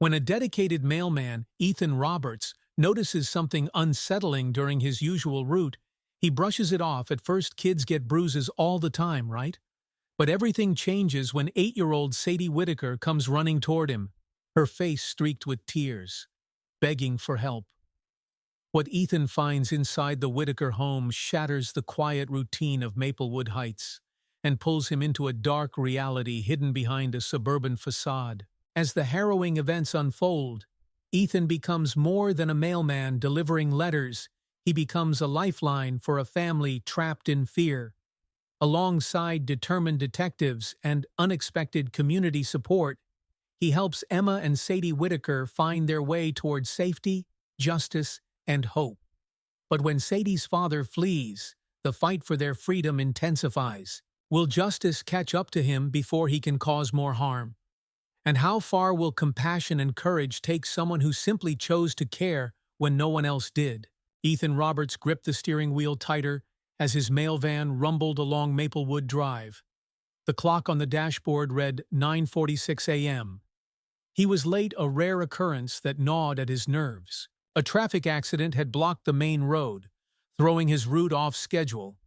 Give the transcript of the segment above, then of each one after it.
When a dedicated mailman, Ethan Roberts, notices something unsettling during his usual route, he brushes it off. At first, kids get bruises all the time, right? But everything changes when 8-year-old Sadie Whitaker comes running toward him, her face streaked with tears, begging for help. What Ethan finds inside the Whitaker home shatters the quiet routine of Maplewood Heights and pulls him into a dark reality hidden behind a suburban facade. As the harrowing events unfold, Ethan becomes more than a mailman delivering letters. He becomes a lifeline for a family trapped in fear. Alongside determined detectives and unexpected community support, he helps Emma and Sadie Whitaker find their way toward safety, justice, and hope. But when Sadie's father flees, the fight for their freedom intensifies. Will justice catch up to him before he can cause more harm? And how far will compassion and courage take someone who simply chose to care when no one else did? Ethan Roberts gripped the steering wheel tighter as his mail van rumbled along Maplewood Drive. The clock on the dashboard read 9:46 a.m. He was late, a rare occurrence that gnawed at his nerves. A traffic accident had blocked the main road, throwing his route off schedule.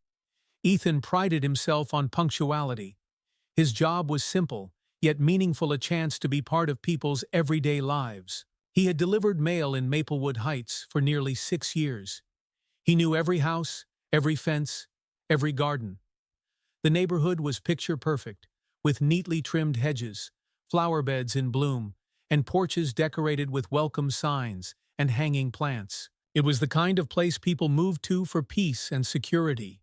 Ethan prided himself on punctuality. His job was simple, yet meaningful, a chance to be part of people's everyday lives. He had delivered mail in Maplewood Heights for nearly 6 years. He knew every house, every fence, every garden. The neighborhood was picture-perfect, with neatly trimmed hedges, flower beds in bloom, and porches decorated with welcome signs and hanging plants. It was the kind of place people moved to for peace and security.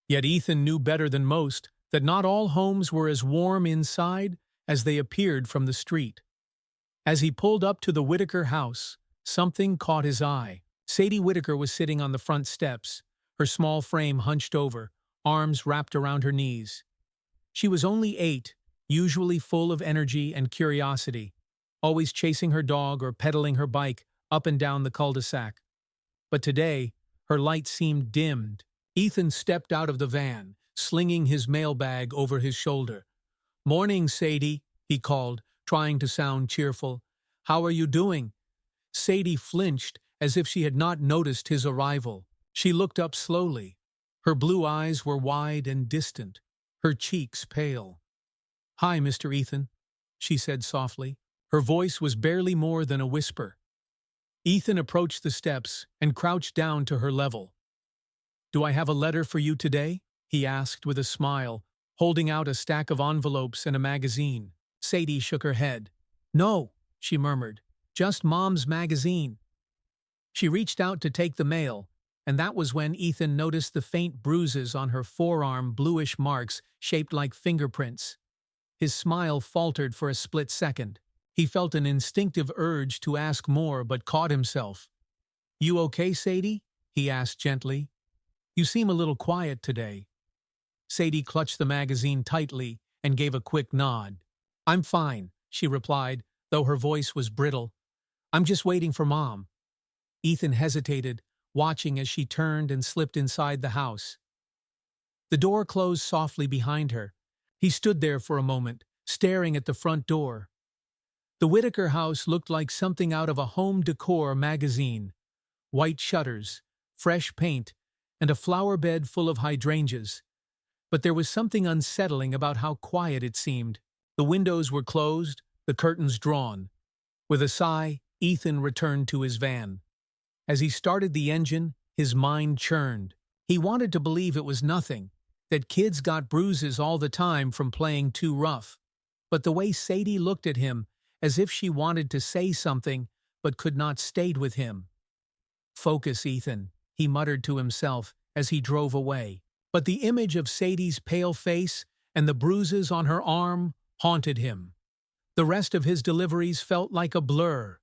Yet Ethan knew better than most that not all homes were as warm inside as they appeared from the street. As he pulled up to the Whitaker house, something caught his eye. Sadie Whitaker was sitting on the front steps, her small frame hunched over, arms wrapped around her knees. She was only 8, usually full of energy and curiosity, always chasing her dog or pedaling her bike up and down the cul-de-sac. But today, her light seemed dimmed. Ethan stepped out of the van, slinging his mailbag over his shoulder. "Morning, Sadie," he called, trying to sound cheerful. "How are you doing?" Sadie flinched as if she had not noticed his arrival. She looked up slowly. Her blue eyes were wide and distant, her cheeks pale. "Hi, Mr. Ethan," she said softly. Her voice was barely more than a whisper. Ethan approached the steps and crouched down to her level. "Do I have a letter for you today?" he asked with a smile, holding out a stack of envelopes and a magazine. Sadie shook her head. "No," she murmured, "just Mom's magazine." She reached out to take the mail, and that was when Ethan noticed the faint bruises on her forearm, bluish marks shaped like fingerprints. His smile faltered for a split second. He felt an instinctive urge to ask more but caught himself. "You okay, Sadie?" he asked gently. "You seem a little quiet today." Sadie clutched the magazine tightly and gave a quick nod. "I'm fine," she replied, though her voice was brittle. "I'm just waiting for Mom." Ethan hesitated, watching as she turned and slipped inside the house. The door closed softly behind her. He stood there for a moment, staring at the front door. The Whitaker house looked like something out of a home decor magazine. White shutters, fresh paint, and a flower bed full of hydrangeas. But there was something unsettling about how quiet it seemed. The windows were closed, the curtains drawn. With a sigh, Ethan returned to his van. As he started the engine, his mind churned. He wanted to believe it was nothing, that kids got bruises all the time from playing too rough. But the way Sadie looked at him, as if she wanted to say something but could not, stayed with him. "Focus, Ethan," he muttered to himself as he drove away. But the image of Sadie's pale face and the bruises on her arm haunted him. The rest of his deliveries felt like a blur.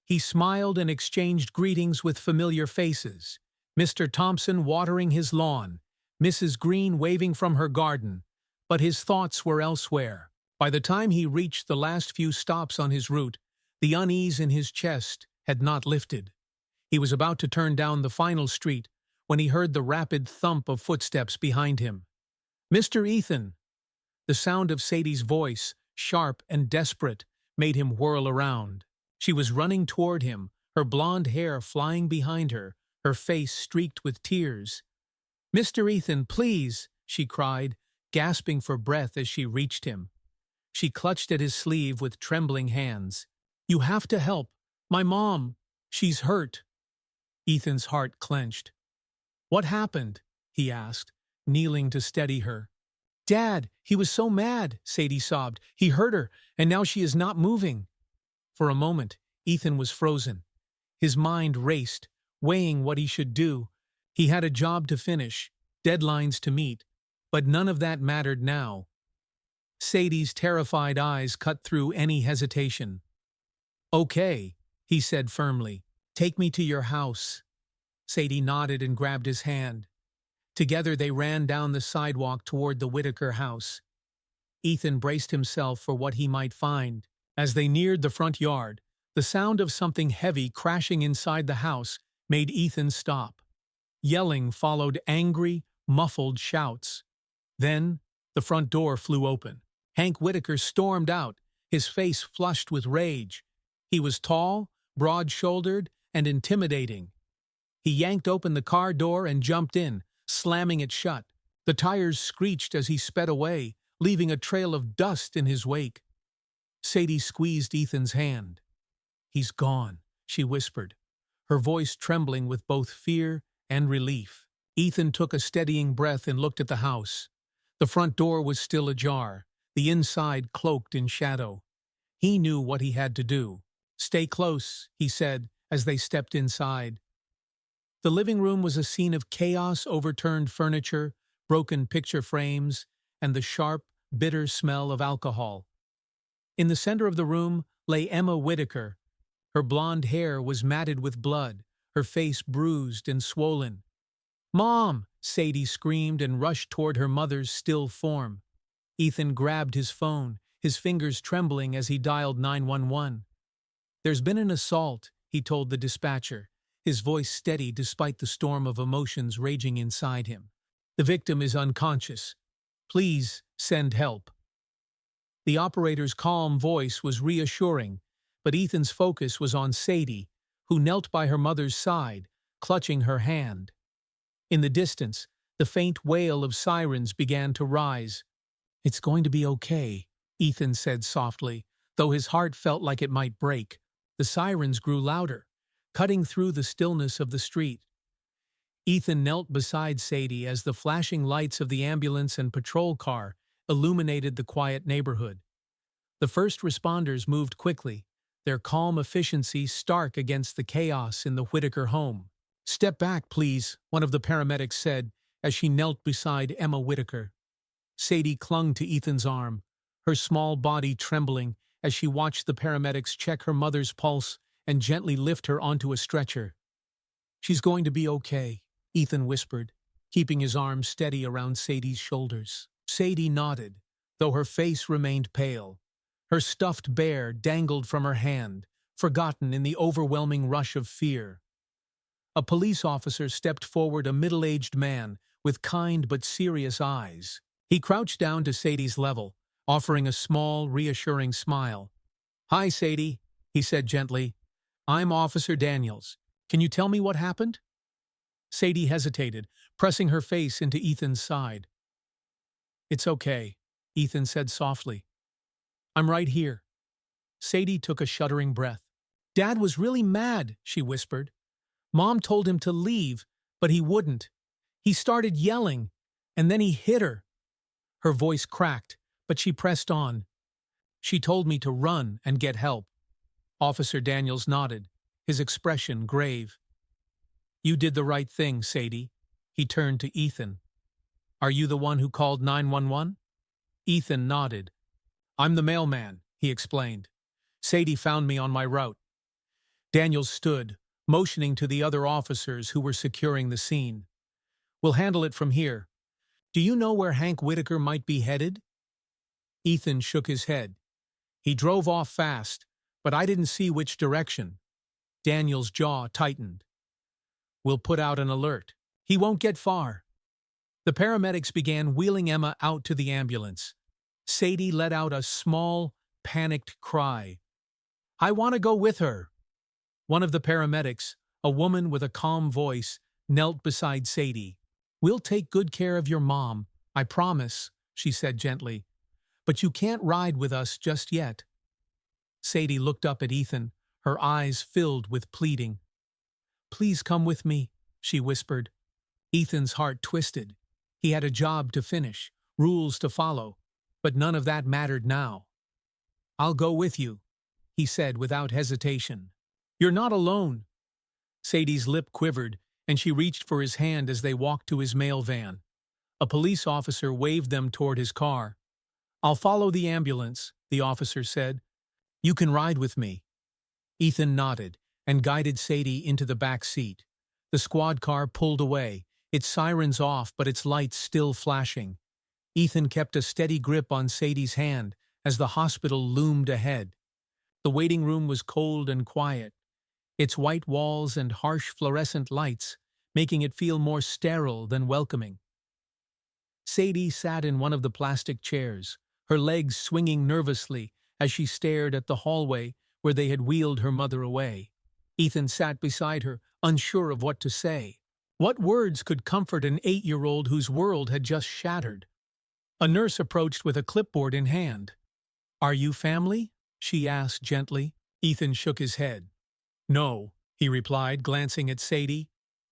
He smiled and exchanged greetings with familiar faces. Mr. Thompson watering his lawn, Mrs. Green waving from her garden, but his thoughts were elsewhere. By the time he reached the last few stops on his route, the unease in his chest had not lifted. He was about to turn down the final street when he heard the rapid thump of footsteps behind him. "Mr. Ethan!" The sound of Sadie's voice, sharp and desperate, made him whirl around. She was running toward him, her blonde hair flying behind her, her face streaked with tears. "Mr. Ethan, please!" she cried, gasping for breath as she reached him. She clutched at his sleeve with trembling hands. "You have to help. My mom. She's hurt." Ethan's heart clenched. "What happened?" he asked, kneeling to steady her. "Dad, he was so mad," Sadie sobbed. "He hurt her, and now she is not moving." For a moment, Ethan was frozen. His mind raced, weighing what he should do. He had a job to finish, deadlines to meet, but none of that mattered now. Sadie's terrified eyes cut through any hesitation. "Okay," he said firmly. "Take me to your house." Sadie nodded and grabbed his hand. Together they ran down the sidewalk toward the Whitaker house. Ethan braced himself for what he might find. As they neared the front yard, the sound of something heavy crashing inside the house made Ethan stop. Yelling followed angry, muffled shouts. Then, the front door flew open. Hank Whitaker stormed out, his face flushed with rage. He was tall, broad-shouldered, and intimidating. He yanked open the car door and jumped in, slamming it shut. The tires screeched as he sped away, leaving a trail of dust in his wake. Sadie squeezed Ethan's hand. "He's gone," she whispered, her voice trembling with both fear and relief. Ethan took a steadying breath and looked at the house. The front door was still ajar, the inside cloaked in shadow. He knew what he had to do. "Stay close," he said as they stepped inside. The living room was a scene of chaos, overturned furniture, broken picture frames, and the sharp, bitter smell of alcohol. In the center of the room lay Emma Whitaker. Her blonde hair was matted with blood, her face bruised and swollen. "Mom!" Sadie screamed and rushed toward her mother's still form. Ethan grabbed his phone, his fingers trembling as he dialed 911. "There's been an assault," he told the dispatcher, his voice steady despite the storm of emotions raging inside him. "The victim is unconscious. Please send help." The operator's calm voice was reassuring, but Ethan's focus was on Sadie, who knelt by her mother's side, clutching her hand. In the distance, the faint wail of sirens began to rise. "It's going to be okay," Ethan said softly, though his heart felt like it might break. The sirens grew louder, cutting through the stillness of the street. Ethan knelt beside Sadie as the flashing lights of the ambulance and patrol car illuminated the quiet neighborhood. The first responders moved quickly, their calm efficiency stark against the chaos in the Whitaker home. "Step back, please," one of the paramedics said as she knelt beside Emma Whitaker. Sadie clung to Ethan's arm, her small body trembling as she watched the paramedics check her mother's pulse and gently lift her onto a stretcher. "She's going to be okay," Ethan whispered, keeping his arm steady around Sadie's shoulders. Sadie nodded, though her face remained pale. Her stuffed bear dangled from her hand, forgotten in the overwhelming rush of fear. A police officer stepped forward, a middle-aged man with kind but serious eyes. He crouched down to Sadie's level, offering a small, reassuring smile. "Hi, Sadie," he said gently. "I'm Officer Daniels. Can you tell me what happened?" Sadie hesitated, pressing her face into Ethan's side. "It's okay," Ethan said softly. "I'm right here." Sadie took a shuddering breath. "Dad was really mad," she whispered. "Mom told him to leave, but he wouldn't. He started yelling, and then he hit her." Her voice cracked, but she pressed on. "She told me to run and get help." Officer Daniels nodded, his expression grave. "You did the right thing, Sadie." He turned to Ethan. "Are you the one who called 911? Ethan nodded. "I'm the mailman," he explained. "Sadie found me on my route." Daniels stood, motioning to the other officers who were securing the scene. "We'll handle it from here. Do you know where Hank Whitaker might be headed?" Ethan shook his head. "He drove off fast, but I didn't see which direction." Daniel's jaw tightened. "We'll put out an alert. He won't get far." The paramedics began wheeling Emma out to the ambulance. Sadie let out a small, panicked cry. I want to go with her. One of the paramedics, a woman with a calm voice, knelt beside Sadie. We'll take good care of your mom, I promise, she said gently. But you can't ride with us just yet. Sadie looked up at Ethan, her eyes filled with pleading. Please come with me, she whispered. Ethan's heart twisted. He had a job to finish, rules to follow, but none of that mattered now. I'll go with you, he said without hesitation. You're not alone. Sadie's lip quivered, and she reached for his hand as they walked to his mail van. A police officer waved them toward his car. I'll follow the ambulance, the officer said. You can ride with me. Ethan nodded and guided Sadie into the back seat. The squad car pulled away, its sirens off but its lights still flashing. Ethan kept a steady grip on Sadie's hand as the hospital loomed ahead. The waiting room was cold and quiet, its white walls and harsh fluorescent lights making it feel more sterile than welcoming. Sadie sat in one of the plastic chairs, her legs swinging nervously as she stared at the hallway where they had wheeled her mother away. Ethan sat beside her, unsure of what to say. What words could comfort an 8-year-old whose world had just shattered? A nurse approached with a clipboard in hand. Are you family? She asked gently. Ethan shook his head. No, he replied, glancing at Sadie,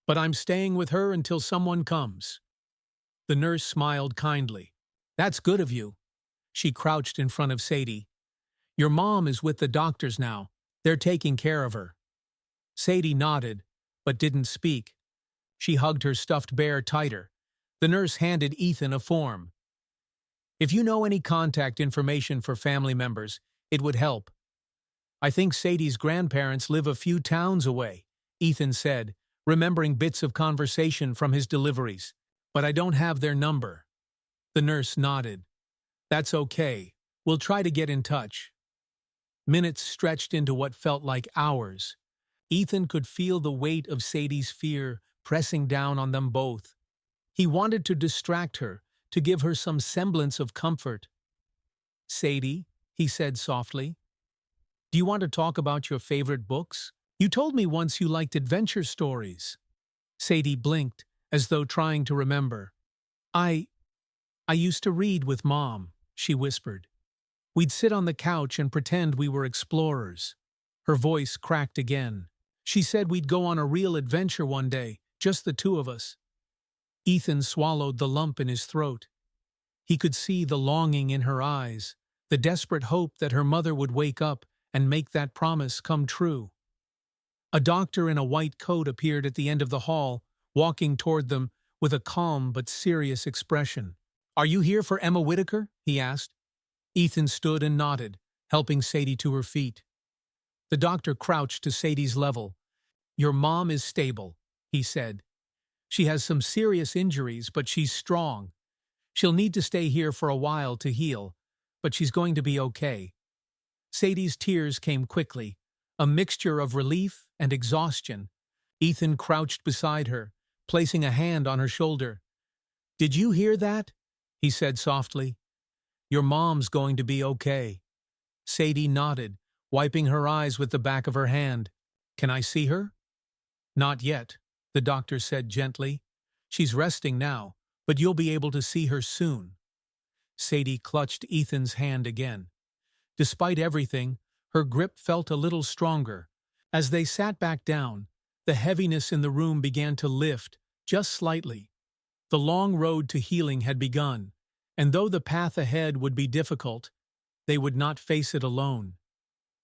but I'm staying with her until someone comes. The nurse smiled kindly. That's good of you. She crouched in front of Sadie. Your mom is with the doctors now. They're taking care of her. Sadie nodded, but didn't speak. She hugged her stuffed bear tighter. The nurse handed Ethan a form. If you know any contact information for family members, it would help. I think Sadie's grandparents live a few towns away, Ethan said, remembering bits of conversation from his deliveries. But I don't have their number. The nurse nodded. That's okay. We'll try to get in touch. Minutes stretched into what felt like hours. Ethan could feel the weight of Sadie's fear pressing down on them both. He wanted to distract her, to give her some semblance of comfort. Sadie, he said softly, do you want to talk about your favorite books? You told me once you liked adventure stories. Sadie blinked, as though trying to remember. I used to read with Mom, she whispered. We'd sit on the couch and pretend we were explorers. Her voice cracked again. She said we'd go on a real adventure one day, just the two of us. Ethan swallowed the lump in his throat. He could see the longing in her eyes, the desperate hope that her mother would wake up and make that promise come true. A doctor in a white coat appeared at the end of the hall, walking toward them with a calm but serious expression. Are you here for Emma Whitaker? He asked. Ethan stood and nodded, helping Sadie to her feet. The doctor crouched to Sadie's level. Your mom is stable, he said. She has some serious injuries, but she's strong. She'll need to stay here for a while to heal, but she's going to be okay. Sadie's tears came quickly, a mixture of relief and exhaustion. Ethan crouched beside her, placing a hand on her shoulder. Did you hear that? He said softly. Your mom's going to be okay. Sadie nodded, wiping her eyes with the back of her hand. Can I see her? Not yet, the doctor said gently. She's resting now, but you'll be able to see her soon. Sadie clutched Ethan's hand again. Despite everything, her grip felt a little stronger. As they sat back down, the heaviness in the room began to lift, just slightly. The long road to healing had begun, and though the path ahead would be difficult, they would not face it alone.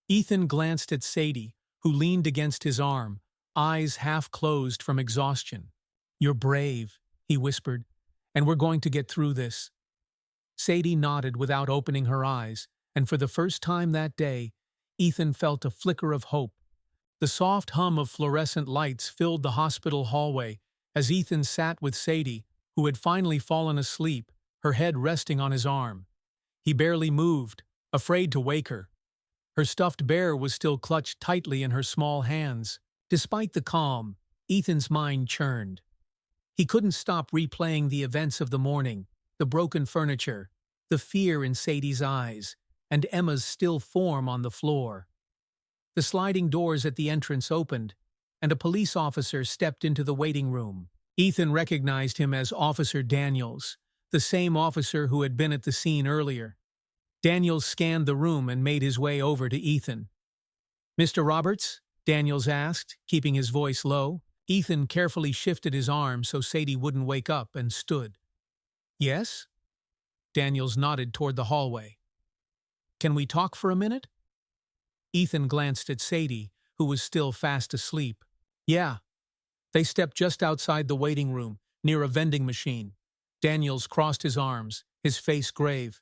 Ethan glanced at Sadie, who leaned against his arm, eyes half closed from exhaustion. You're brave, he whispered, and we're going to get through this. Sadie nodded without opening her eyes, and for the first time that day, Ethan felt a flicker of hope. The soft hum of fluorescent lights filled the hospital hallway as Ethan sat with Sadie, who had finally fallen asleep, her head resting on his arm. He barely moved, afraid to wake her. Her stuffed bear was still clutched tightly in her small hands. Despite the calm, Ethan's mind churned. He couldn't stop replaying the events of the morning, the broken furniture, the fear in Sadie's eyes, and Emma's still form on the floor. The sliding doors at the entrance opened, and a police officer stepped into the waiting room. Ethan recognized him as Officer Daniels, the same officer who had been at the scene earlier. Daniels scanned the room and made his way over to Ethan. "Mr. Roberts?" Daniels asked, keeping his voice low. Ethan carefully shifted his arm so Sadie wouldn't wake up and stood. "Yes?" Daniels nodded toward the hallway. "Can we talk for a minute?" Ethan glanced at Sadie, who was still fast asleep. "Yeah." They stepped just outside the waiting room, near a vending machine. Daniels crossed his arms, his face grave.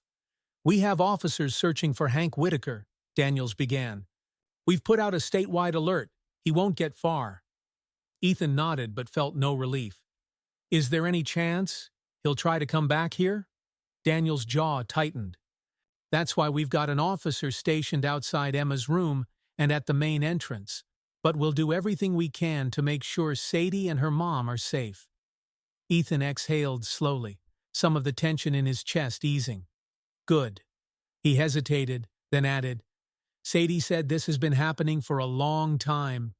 "We have officers searching for Hank Whitaker," Daniels began. "We've put out a statewide alert. He won't get far." Ethan nodded but felt no relief. "Is there any chance he'll try to come back here?" Daniel's jaw tightened. "That's why we've got an officer stationed outside Emma's room and at the main entrance. But we'll do everything we can to make sure Sadie and her mom are safe." Ethan exhaled slowly, some of the tension in his chest easing. "Good." He hesitated, then added, "Sadie said this has been happening for a long time."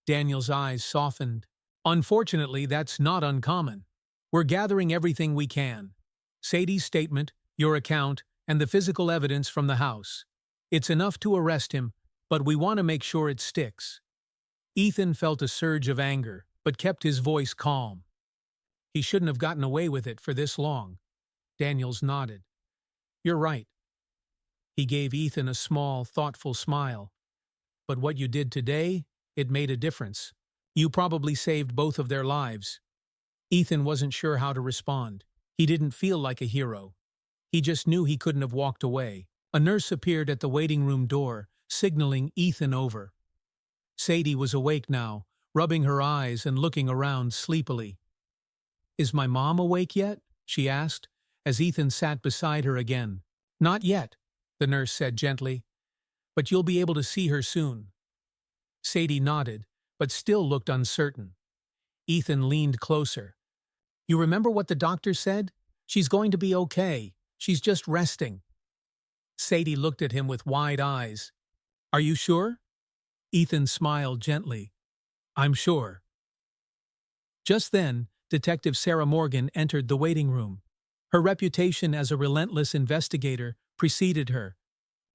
Daniel's eyes softened. "Unfortunately, that's not uncommon. We're gathering everything we can. Sadie's statement, your account, and the physical evidence from the house. It's enough to arrest him, but we want to make sure it sticks." Ethan felt a surge of anger, but kept his voice calm. "He shouldn't have gotten away with it for this long." Daniels nodded. "You're right." He gave Ethan a small, thoughtful smile. "But what you did today, it made a difference. You probably saved both of their lives." Ethan wasn't sure how to respond. He didn't feel like a hero. He just knew he couldn't have walked away. A nurse appeared at the waiting room door, signaling Ethan over. Sadie was awake now, rubbing her eyes and looking around sleepily. "Is my mom awake yet?" she asked, as Ethan sat beside her again. "Not yet," the nurse said gently, "but you'll be able to see her soon." Sadie nodded, but still looked uncertain. Ethan leaned closer. "You remember what the doctor said? She's going to be okay. She's just resting." Sadie looked at him with wide eyes. "Are you sure?" Ethan smiled gently. "I'm sure." Just then, Detective Sarah Morgan entered the waiting room. Her reputation as a relentless investigator preceded her.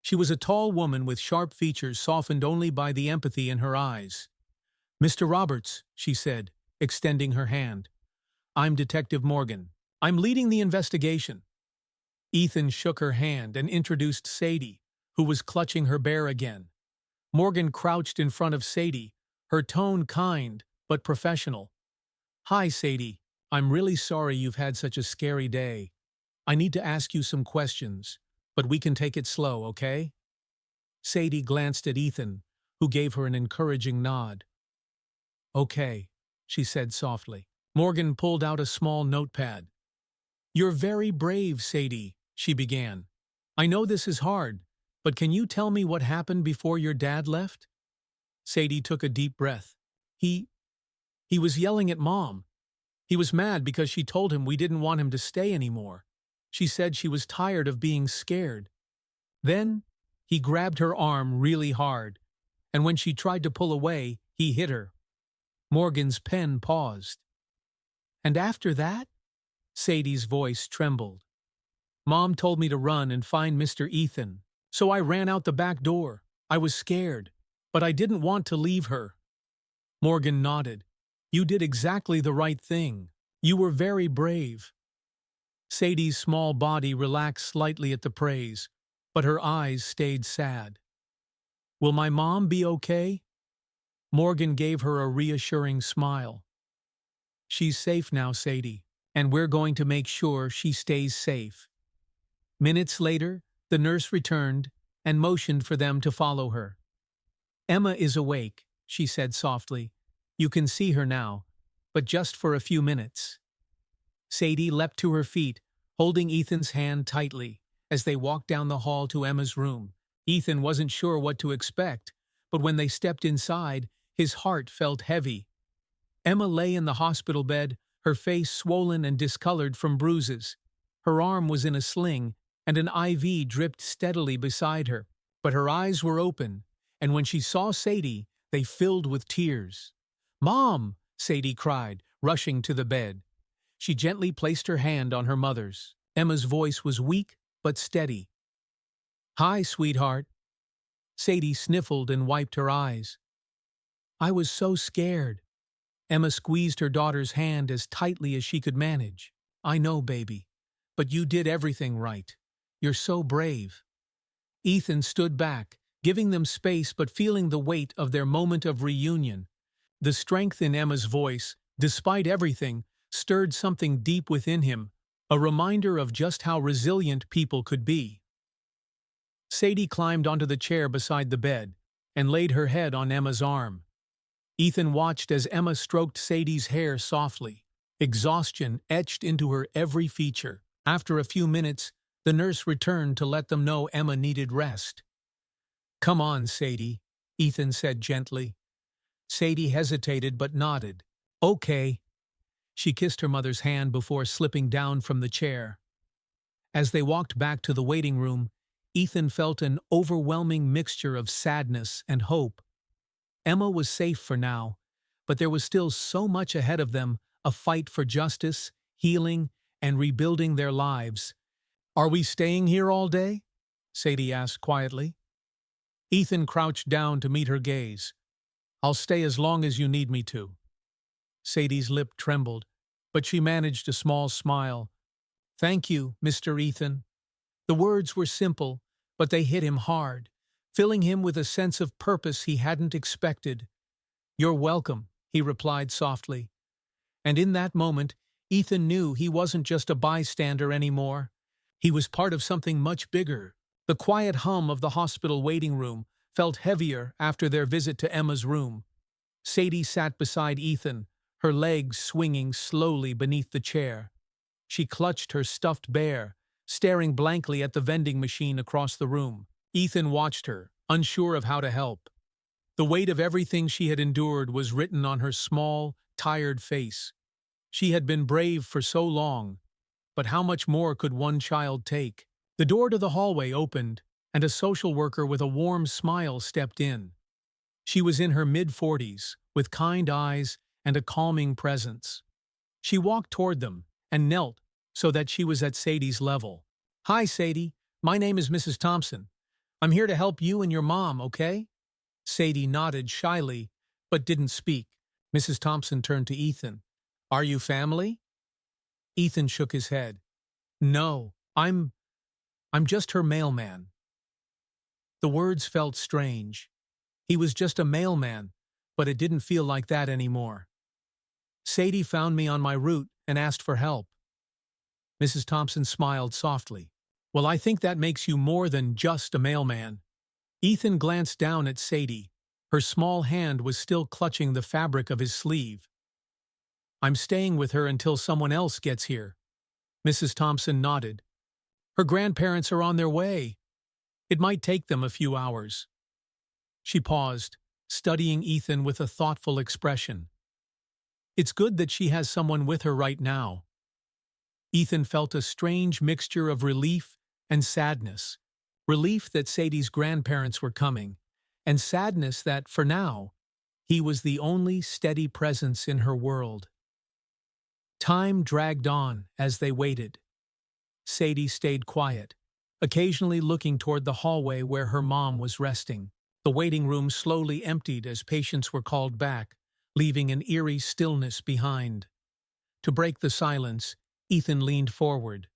She was a tall woman with sharp features softened only by the empathy in her eyes. "Mr. Roberts," she said, extending her hand. "I'm Detective Morgan. I'm leading the investigation." Ethan shook her hand and introduced Sadie, who was clutching her bear again. Morgan crouched in front of Sadie, her tone kind but professional. "Hi, Sadie. I'm really sorry you've had such a scary day. I need to ask you some questions, but we can take it slow, okay?" Sadie glanced at Ethan, who gave her an encouraging nod. "Okay," she said softly. Morgan pulled out a small notepad. "You're very brave, Sadie," she began. "I know this is hard, but can you tell me what happened before your dad left?" Sadie took a deep breath. He was yelling at Mom. He was mad because she told him we didn't want him to stay anymore. She said she was tired of being scared. Then, he grabbed her arm really hard, and when she tried to pull away, he hit her." Morgan's pen paused. "And after that?" Sadie's voice trembled. "Mom told me to run and find Mr. Ethan, so I ran out the back door. I was scared, but I didn't want to leave her." Morgan nodded. "You did exactly the right thing. You were very brave." Sadie's small body relaxed slightly at the praise, but her eyes stayed sad. "Will my mom be okay?" Morgan gave her a reassuring smile. "She's safe now, Sadie, and we're going to make sure she stays safe." Minutes later, the nurse returned and motioned for them to follow her. "Emma is awake," she said softly. "You can see her now, but just for a few minutes." Sadie leapt to her feet, holding Ethan's hand tightly, as they walked down the hall to Emma's room. Ethan wasn't sure what to expect, but when they stepped inside, his heart felt heavy. Emma lay in the hospital bed, her face swollen and discolored from bruises. Her arm was in a sling, and an IV dripped steadily beside her, but her eyes were open, and when she saw Sadie, they filled with tears. "Mom!" Sadie cried, rushing to the bed. She gently placed her hand on her mother's. Emma's voice was weak but steady. "Hi, sweetheart." Sadie sniffled and wiped her eyes. "I was so scared." Emma squeezed her daughter's hand as tightly as she could manage. "I know, baby. But you did everything right. You're so brave." Ethan stood back, giving them space but feeling the weight of their moment of reunion. The strength in Emma's voice, despite everything, stirred something deep within him, a reminder of just how resilient people could be. Sadie climbed onto the chair beside the bed and laid her head on Emma's arm. Ethan watched as Emma stroked Sadie's hair softly. Exhaustion etched into her every feature. After a few minutes, the nurse returned to let them know Emma needed rest. "Come on, Sadie," Ethan said gently. Sadie hesitated but nodded. "Okay." She kissed her mother's hand before slipping down from the chair. As they walked back to the waiting room, Ethan felt an overwhelming mixture of sadness and hope. Emma was safe for now, but there was still so much ahead of them, a fight for justice, healing, and rebuilding their lives. "Are we staying here all day?" Sadie asked quietly. Ethan crouched down to meet her gaze. "I'll stay as long as you need me to." Sadie's lip trembled, but she managed a small smile. "Thank you, Mr. Ethan." The words were simple, but they hit him hard, filling him with a sense of purpose he hadn't expected. "You're welcome," he replied softly. And in that moment, Ethan knew he wasn't just a bystander anymore. He was part of something much bigger. The quiet hum of the hospital waiting room felt heavier after their visit to Emma's room. Sadie sat beside Ethan, her legs swinging slowly beneath the chair. She clutched her stuffed bear, staring blankly at the vending machine across the room. Ethan watched her, unsure of how to help. The weight of everything she had endured was written on her small, tired face. She had been brave for so long, but how much more could one child take? The door to the hallway opened, and a social worker with a warm smile stepped in. She was in her mid-40s, with kind eyes and a calming presence. She walked toward them and knelt so that she was at Sadie's level. "Hi, Sadie. My name is Mrs. Thompson. I'm here to help you and your mom, okay?" Sadie nodded shyly, but didn't speak. Mrs. Thompson turned to Ethan. "Are you family?" Ethan shook his head. "No, I'm just her mailman." The words felt strange. He was just a mailman, but it didn't feel like that anymore. "Sadie found me on my route and asked for help." Mrs. Thompson smiled softly. "Well, I think that makes you more than just a mailman." Ethan glanced down at Sadie. Her small hand was still clutching the fabric of his sleeve. "I'm staying with her until someone else gets here." Mrs. Thompson nodded. "Her grandparents are on their way. It might take them a few hours." She paused, studying Ethan with a thoughtful expression. "It's good that she has someone with her right now." Ethan felt a strange mixture of relief and sadness. Relief that Sadie's grandparents were coming, and sadness that, for now, he was the only steady presence in her world. Time dragged on as they waited. Sadie stayed quiet, occasionally looking toward the hallway where her mom was resting. The waiting room slowly emptied as patients were called back, leaving an eerie stillness behind. To break the silence, Ethan leaned forward.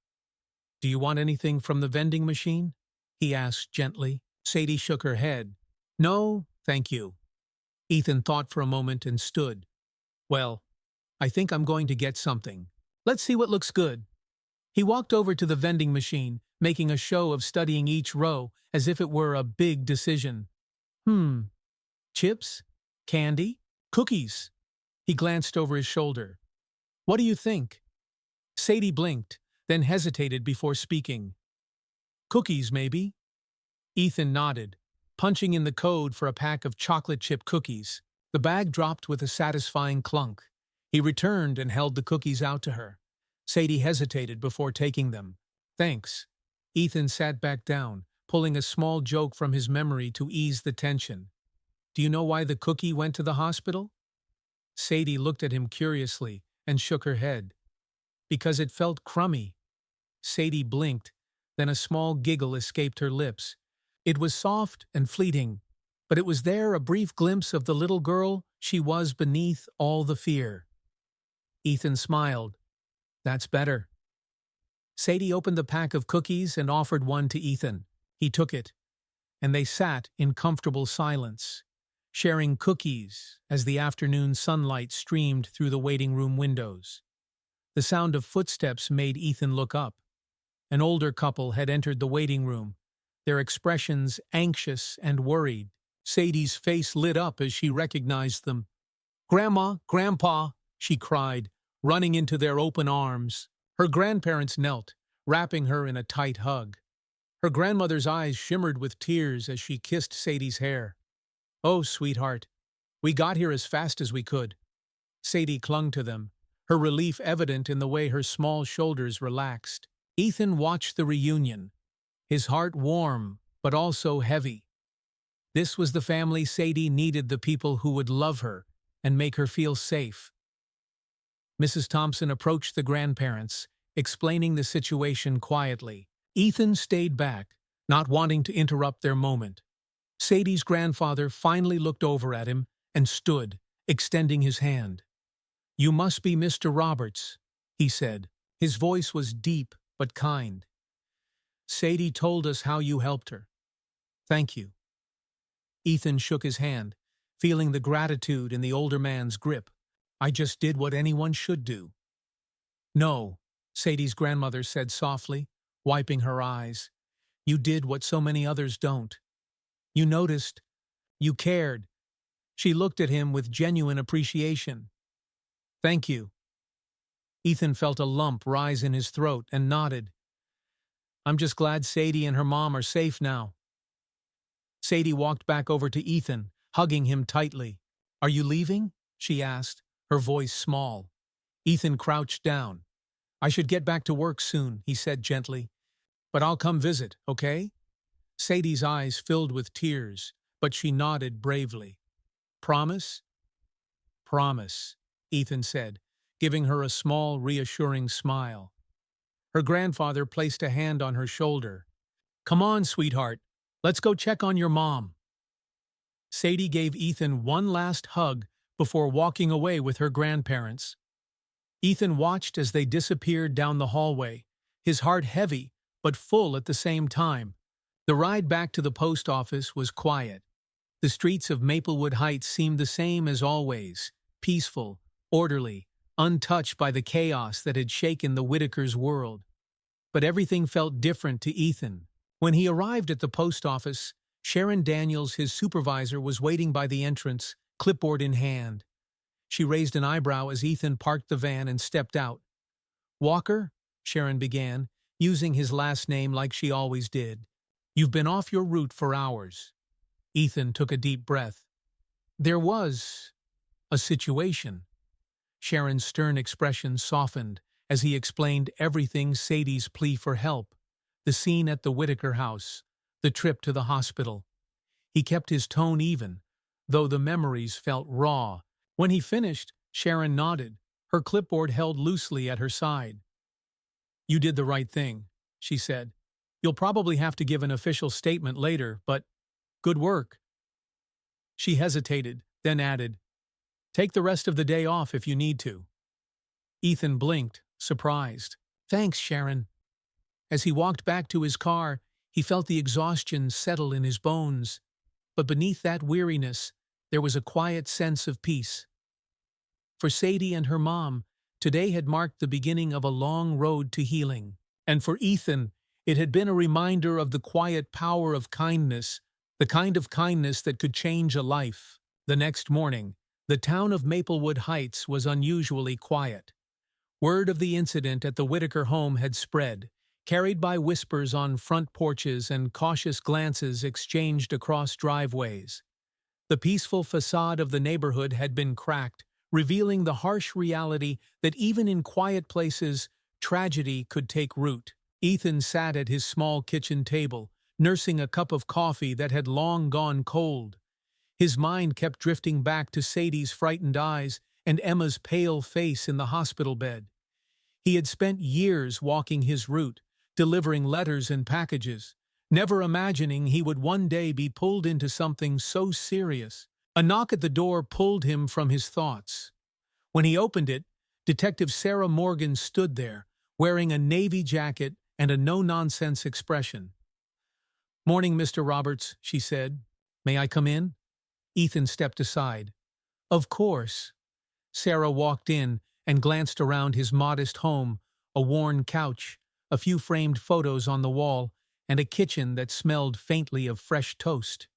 "Do you want anything from the vending machine?" he asked gently. Sadie shook her head. "No, thank you." Ethan thought for a moment and stood. "Well, I think I'm going to get something. Let's see what looks good." He walked over to the vending machine, making a show of studying each row as if it were a big decision. Chips? Candy? Cookies?" He glanced over his shoulder. "What do you think?" Sadie blinked, then hesitated before speaking. "Cookies, maybe?" Ethan nodded, punching in the code for a pack of chocolate chip cookies. The bag dropped with a satisfying clunk. He returned and held the cookies out to her. Sadie hesitated before taking them. "Thanks." Ethan sat back down, pulling a small joke from his memory to ease the tension. Do you know why the cookie went to the hospital? Sadie looked at him curiously and shook her head. Because it felt crummy. Sadie blinked, then a small giggle escaped her lips. It was soft and fleeting, but it was there a brief glimpse of the little girl she was beneath all the fear. Ethan smiled. That's better. Sadie opened the pack of cookies and offered one to Ethan. He took it, and they sat in comfortable silence, sharing cookies as the afternoon sunlight streamed through the waiting room windows. The sound of footsteps made Ethan look up. An older couple had entered the waiting room, their expressions anxious and worried. Sadie's face lit up as she recognized them. "Grandma, Grandpa," she cried, running into their open arms. Her grandparents knelt, wrapping her in a tight hug. Her grandmother's eyes shimmered with tears as she kissed Sadie's hair. "Oh, sweetheart, we got here as fast as we could." Sadie clung to them, her relief evident in the way her small shoulders relaxed. Ethan watched the reunion, his heart warm but also heavy. This was the family Sadie needed, the people who would love her and make her feel safe. Mrs. Thompson approached the grandparents, explaining the situation quietly. Ethan stayed back, not wanting to interrupt their moment. Sadie's grandfather finally looked over at him and stood, extending his hand. "You must be Mr. Roberts," he said. His voice was deep but kind. "Sadie told us how you helped her. Thank you." Ethan shook his hand, feeling the gratitude in the older man's grip. "I just did what anyone should do." "No," Sadie's grandmother said softly, wiping her eyes. "You did what so many others don't. You noticed. You cared." She looked at him with genuine appreciation. "Thank you." Ethan felt a lump rise in his throat and nodded. "I'm just glad Sadie and her mom are safe now." Sadie walked back over to Ethan, hugging him tightly. "Are you leaving?" she asked, her voice small. Ethan crouched down. "I should get back to work soon," he said gently. "But I'll come visit, okay?" Sadie's eyes filled with tears, but she nodded bravely. "Promise?" "Promise," Ethan said, giving her a small, reassuring smile. Her grandfather placed a hand on her shoulder. "Come on, sweetheart. Let's go check on your mom." Sadie gave Ethan one last hug before walking away with her grandparents. Ethan watched as they disappeared down the hallway, his heart heavy but full at the same time. The ride back to the post office was quiet. The streets of Maplewood Heights seemed the same as always, peaceful, orderly, untouched by the chaos that had shaken the Whitakers' world. But everything felt different to Ethan. When he arrived at the post office, Sharon Daniels, his supervisor, was waiting by the entrance, clipboard in hand. She raised an eyebrow as Ethan parked the van and stepped out. "Walker," Sharon began, using his last name like she always did. "You've been off your route for hours." Ethan took a deep breath. "There was a situation." Sharon's stern expression softened as he explained everything: Sadie's plea for help, the scene at the Whitaker house, the trip to the hospital. He kept his tone even, though the memories felt raw. When he finished, Sharon nodded, her clipboard held loosely at her side. "You did the right thing," she said. "You'll probably have to give an official statement later, but good work." She hesitated, then added, "Take the rest of the day off if you need to." Ethan blinked, surprised. "Thanks, Sharon." As he walked back to his car, he felt the exhaustion settle in his bones. But beneath that weariness, there was a quiet sense of peace. For Sadie and her mom, today had marked the beginning of a long road to healing. And for Ethan, it had been a reminder of the quiet power of kindness, the kind of kindness that could change a life. The next morning, the town of Maplewood Heights was unusually quiet. Word of the incident at the Whitaker home had spread, carried by whispers on front porches and cautious glances exchanged across driveways. The peaceful facade of the neighborhood had been cracked, revealing the harsh reality that even in quiet places, tragedy could take root. Ethan sat at his small kitchen table, nursing a cup of coffee that had long gone cold. His mind kept drifting back to Sadie's frightened eyes and Emma's pale face in the hospital bed. He had spent years walking his route, delivering letters and packages, never imagining he would one day be pulled into something so serious. A knock at the door pulled him from his thoughts. When he opened it, Detective Sarah Morgan stood there, wearing a navy jacket and a no-nonsense expression. "Morning, Mr. Roberts," she said. "May I come in?" Ethan stepped aside. "Of course." Sarah walked in and glanced around his modest home, a worn couch, a few framed photos on the wall, and a kitchen that smelled faintly of fresh toast.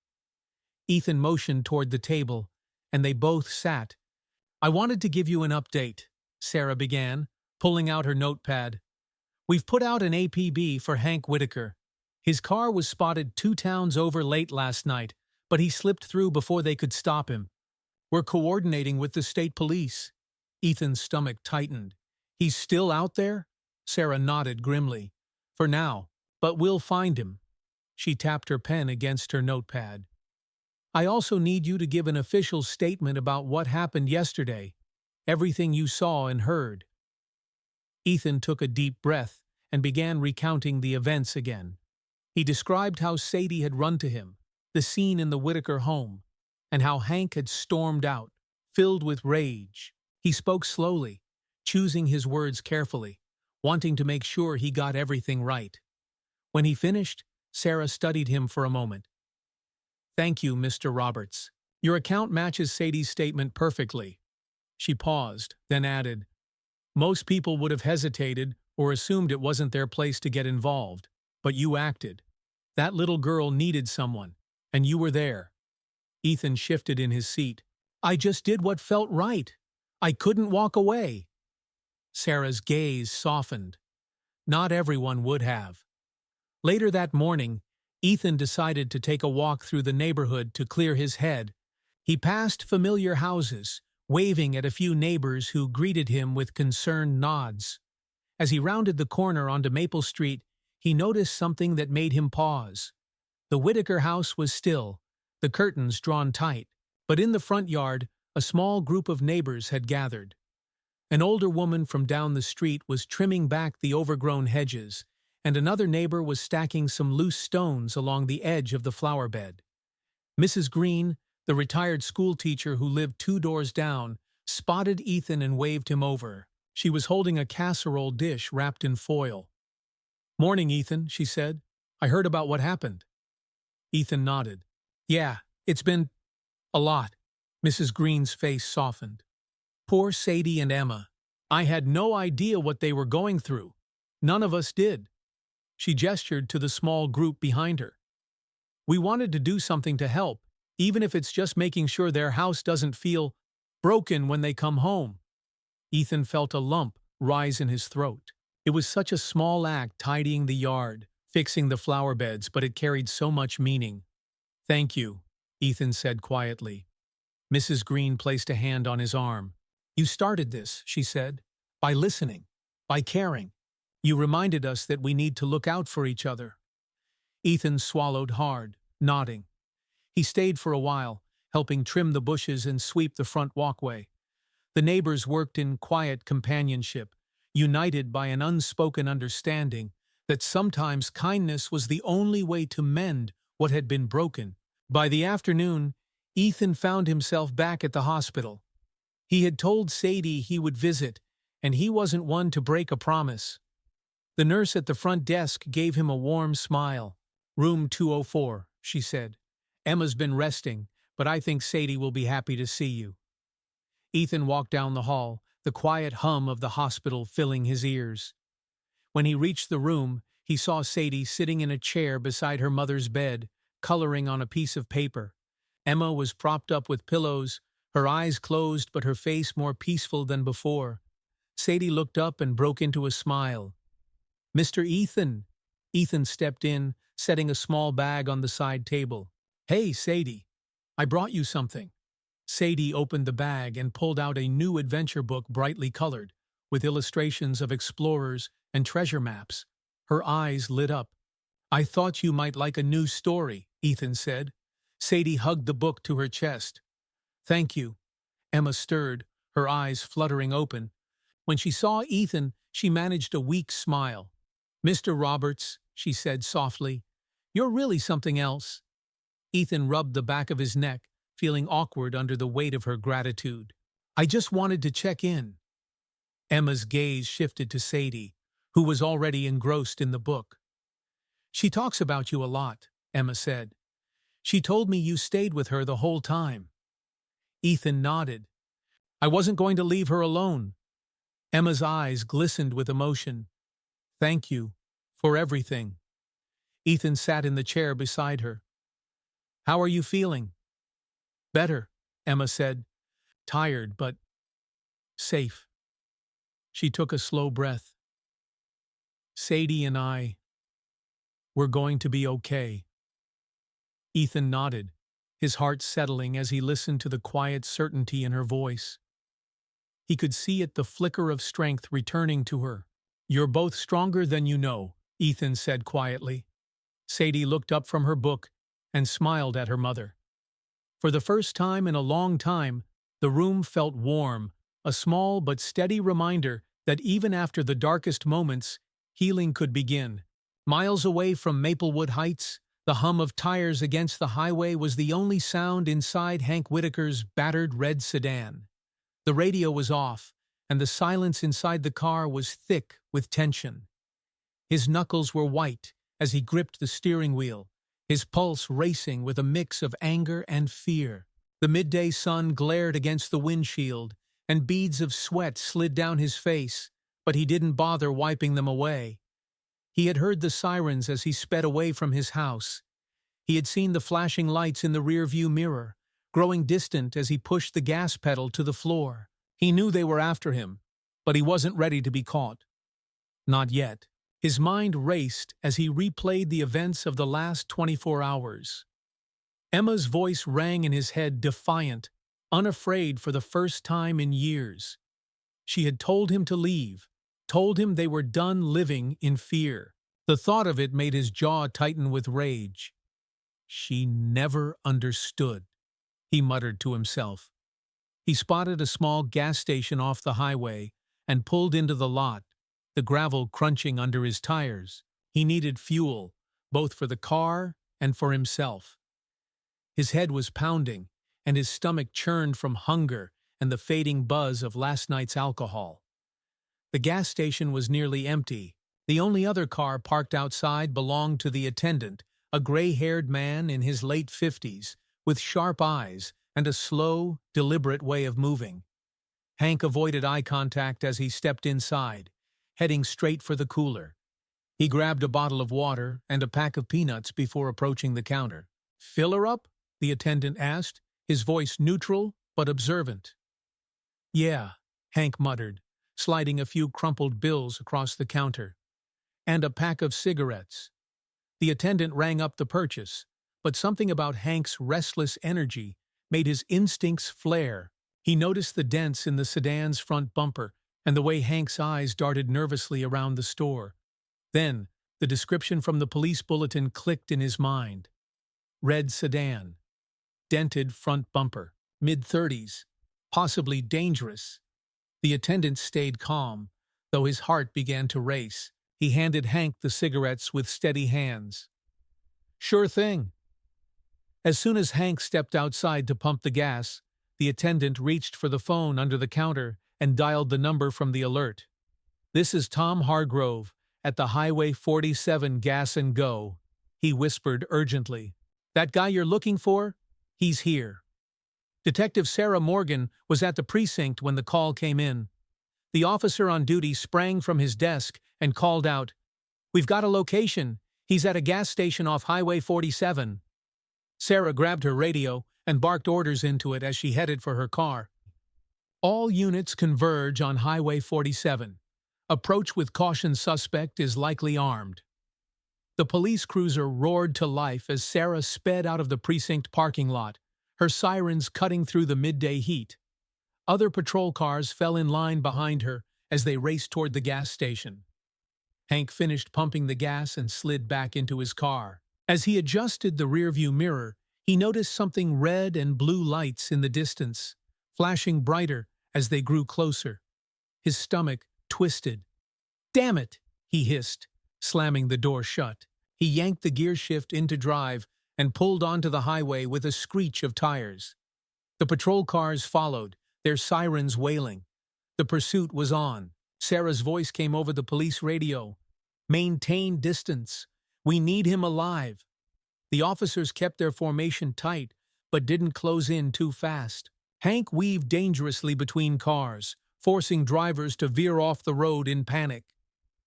Ethan motioned toward the table, and they both sat. "I wanted to give you an update," Sarah began, pulling out her notepad. "We've put out an APB for Hank Whitaker. His car was spotted 2 towns over late last night, but he slipped through before they could stop him. We're coordinating with the state police." Ethan's stomach tightened. "He's still out there?" Sarah nodded grimly. "For now, but we'll find him." She tapped her pen against her notepad. "I also need you to give an official statement about what happened yesterday, everything you saw and heard." Ethan took a deep breath and began recounting the events again. He described how Sadie had run to him, the scene in the Whitaker home, and how Hank had stormed out, filled with rage. He spoke slowly, choosing his words carefully, wanting to make sure he got everything right. When he finished, Sarah studied him for a moment. "Thank you, Mr. Roberts. Your account matches Sadie's statement perfectly." She paused, then added, "Most people would have hesitated or assumed it wasn't their place to get involved, but you acted. That little girl needed someone, and you were there." Ethan shifted in his seat. "I just did what felt right. I couldn't walk away." Sarah's gaze softened. Not everyone would have. Later that morning, Ethan decided to take a walk through the neighborhood to clear his head. He passed familiar houses, waving at a few neighbors who greeted him with concerned nods. As he rounded the corner onto Maple Street, he noticed something that made him pause. The Whitaker house was still, the curtains drawn tight, but in the front yard, a small group of neighbors had gathered. An older woman from down the street was trimming back the overgrown hedges, and another neighbor was stacking some loose stones along the edge of the flower bed. Mrs. Green, the retired schoolteacher who lived 2 doors down, spotted Ethan and waved him over. She was holding a casserole dish wrapped in foil. "Morning, Ethan," she said. "I heard about what happened." Ethan nodded. "Yeah, it's been a lot." Mrs. Green's face softened. "Poor Sadie and Emma. I had no idea what they were going through. None of us did." She gestured to the small group behind her. "We wanted to do something to help, even if it's just making sure their house doesn't feel broken when they come home." Ethan felt a lump rise in his throat. It was such a small act tidying the yard, fixing the flower beds, but it carried so much meaning. "Thank you," Ethan said quietly. Mrs. Green placed a hand on his arm. "You started this," she said, "by listening, by caring. You reminded us that we need to look out for each other." Ethan swallowed hard, nodding. He stayed for a while, helping trim the bushes and sweep the front walkway. The neighbors worked in quiet companionship, united by an unspoken understanding that sometimes kindness was the only way to mend what had been broken. By the afternoon, Ethan found himself back at the hospital. He had told Sadie he would visit, and he wasn't one to break a promise. The nurse at the front desk gave him a warm smile. "Room 204, she said. "Emma's been resting, but I think Sadie will be happy to see you." Ethan walked down the hall, the quiet hum of the hospital filling his ears. When he reached the room, he saw Sadie sitting in a chair beside her mother's bed, coloring on a piece of paper. Emma was propped up with pillows, her eyes closed but her face more peaceful than before. Sadie looked up and broke into a smile. "Mr. Ethan." Ethan stepped in, setting a small bag on the side table. "Hey, Sadie, I brought you something." Sadie opened the bag and pulled out a new adventure book brightly colored, with illustrations of explorers and treasure maps. Her eyes lit up. "I thought you might like a new story," Ethan said. Sadie hugged the book to her chest. "Thank you." Emma stirred, her eyes fluttering open. When she saw Ethan, she managed a weak smile. "Mr. Roberts," she said softly, "you're really something else." Ethan rubbed the back of his neck, feeling awkward under the weight of her gratitude. "I just wanted to check in." Emma's gaze shifted to Sadie, who was already engrossed in the book. "She talks about you a lot," Emma said. "She told me you stayed with her the whole time." Ethan nodded. "I wasn't going to leave her alone." Emma's eyes glistened with emotion. "Thank you for everything." Ethan sat in the chair beside her. "How are you feeling?" "Better," Emma said. "Tired, but safe." She took a slow breath. "Sadie and we're going to be okay." Ethan nodded, his heart settling as he listened to the quiet certainty in her voice. He could see it, the flicker of strength returning to her. "You're both stronger than you know," Ethan said quietly. Sadie looked up from her book and smiled at her mother. For the first time in a long time, the room felt warm, a small but steady reminder that even after the darkest moments, healing could begin. Miles away from Maplewood Heights, the hum of tires against the highway was the only sound inside Hank Whitaker's battered red sedan. The radio was off, and the silence inside the car was thick with tension. His knuckles were white as he gripped the steering wheel, his pulse racing with a mix of anger and fear. The midday sun glared against the windshield, and beads of sweat slid down his face, but he didn't bother wiping them away. He had heard the sirens as he sped away from his house. He had seen the flashing lights in the rearview mirror, growing distant as he pushed the gas pedal to the floor. He knew they were after him, but he wasn't ready to be caught. Not yet. His mind raced as he replayed the events of the last 24 hours. Emma's voice rang in his head, defiant, unafraid for the first time in years. She had told him to leave, told him they were done living in fear. The thought of it made his jaw tighten with rage. "She never understood," he muttered to himself. He spotted a small gas station off the highway and pulled into the lot, the gravel crunching under his tires. He needed fuel, both for the car and for himself. His head was pounding, and his stomach churned from hunger and the fading buzz of last night's alcohol. The gas station was nearly empty. The only other car parked outside belonged to the attendant, a gray-haired man in his late 50s, with sharp eyes and a slow, deliberate way of moving. Hank avoided eye contact as he stepped inside, heading straight for the cooler. He grabbed a bottle of water and a pack of peanuts before approaching the counter. "Fill her up?" the attendant asked, his voice neutral but observant. "Yeah," Hank muttered, sliding a few crumpled bills across the counter. "And a pack of cigarettes." The attendant rang up the purchase, but something about Hank's restless energy made his instincts flare. He noticed the dents in the sedan's front bumper and the way Hank's eyes darted nervously around the store. Then, the description from the police bulletin clicked in his mind. Red sedan. Dented front bumper. Mid-30s. Possibly dangerous. The attendant stayed calm, though his heart began to race. He handed Hank the cigarettes with steady hands. "Sure thing." As soon as Hank stepped outside to pump the gas, the attendant reached for the phone under the counter and dialed the number from the alert. "This is Tom Hargrove, at the Highway 47 Gas and Go," he whispered urgently. "That guy you're looking for? He's here." Detective Sarah Morgan was at the precinct when the call came in. The officer on duty sprang from his desk and called out, "We've got a location. He's at a gas station off Highway 47. Sarah grabbed her radio and barked orders into it as she headed for her car. "All units converge on Highway 47. Approach with caution, suspect is likely armed." The police cruiser roared to life as Sarah sped out of the precinct parking lot, her sirens cutting through the midday heat. Other patrol cars fell in line behind her as they raced toward the gas station. Hank finished pumping the gas and slid back into his car. As he adjusted the rearview mirror, He noticed something red and blue lights in the distance, flashing brighter as they grew closer. His stomach twisted. "Damn it!" he hissed, slamming the door shut. He yanked the gear shift into drive and pulled onto the highway with a screech of tires. The patrol cars followed, their sirens wailing. The pursuit was on. Sarah's voice came over the police radio. "Maintain distance. We need him alive." The officers kept their formation tight, but didn't close in too fast. Hank weaved dangerously between cars, forcing drivers to veer off the road in panic.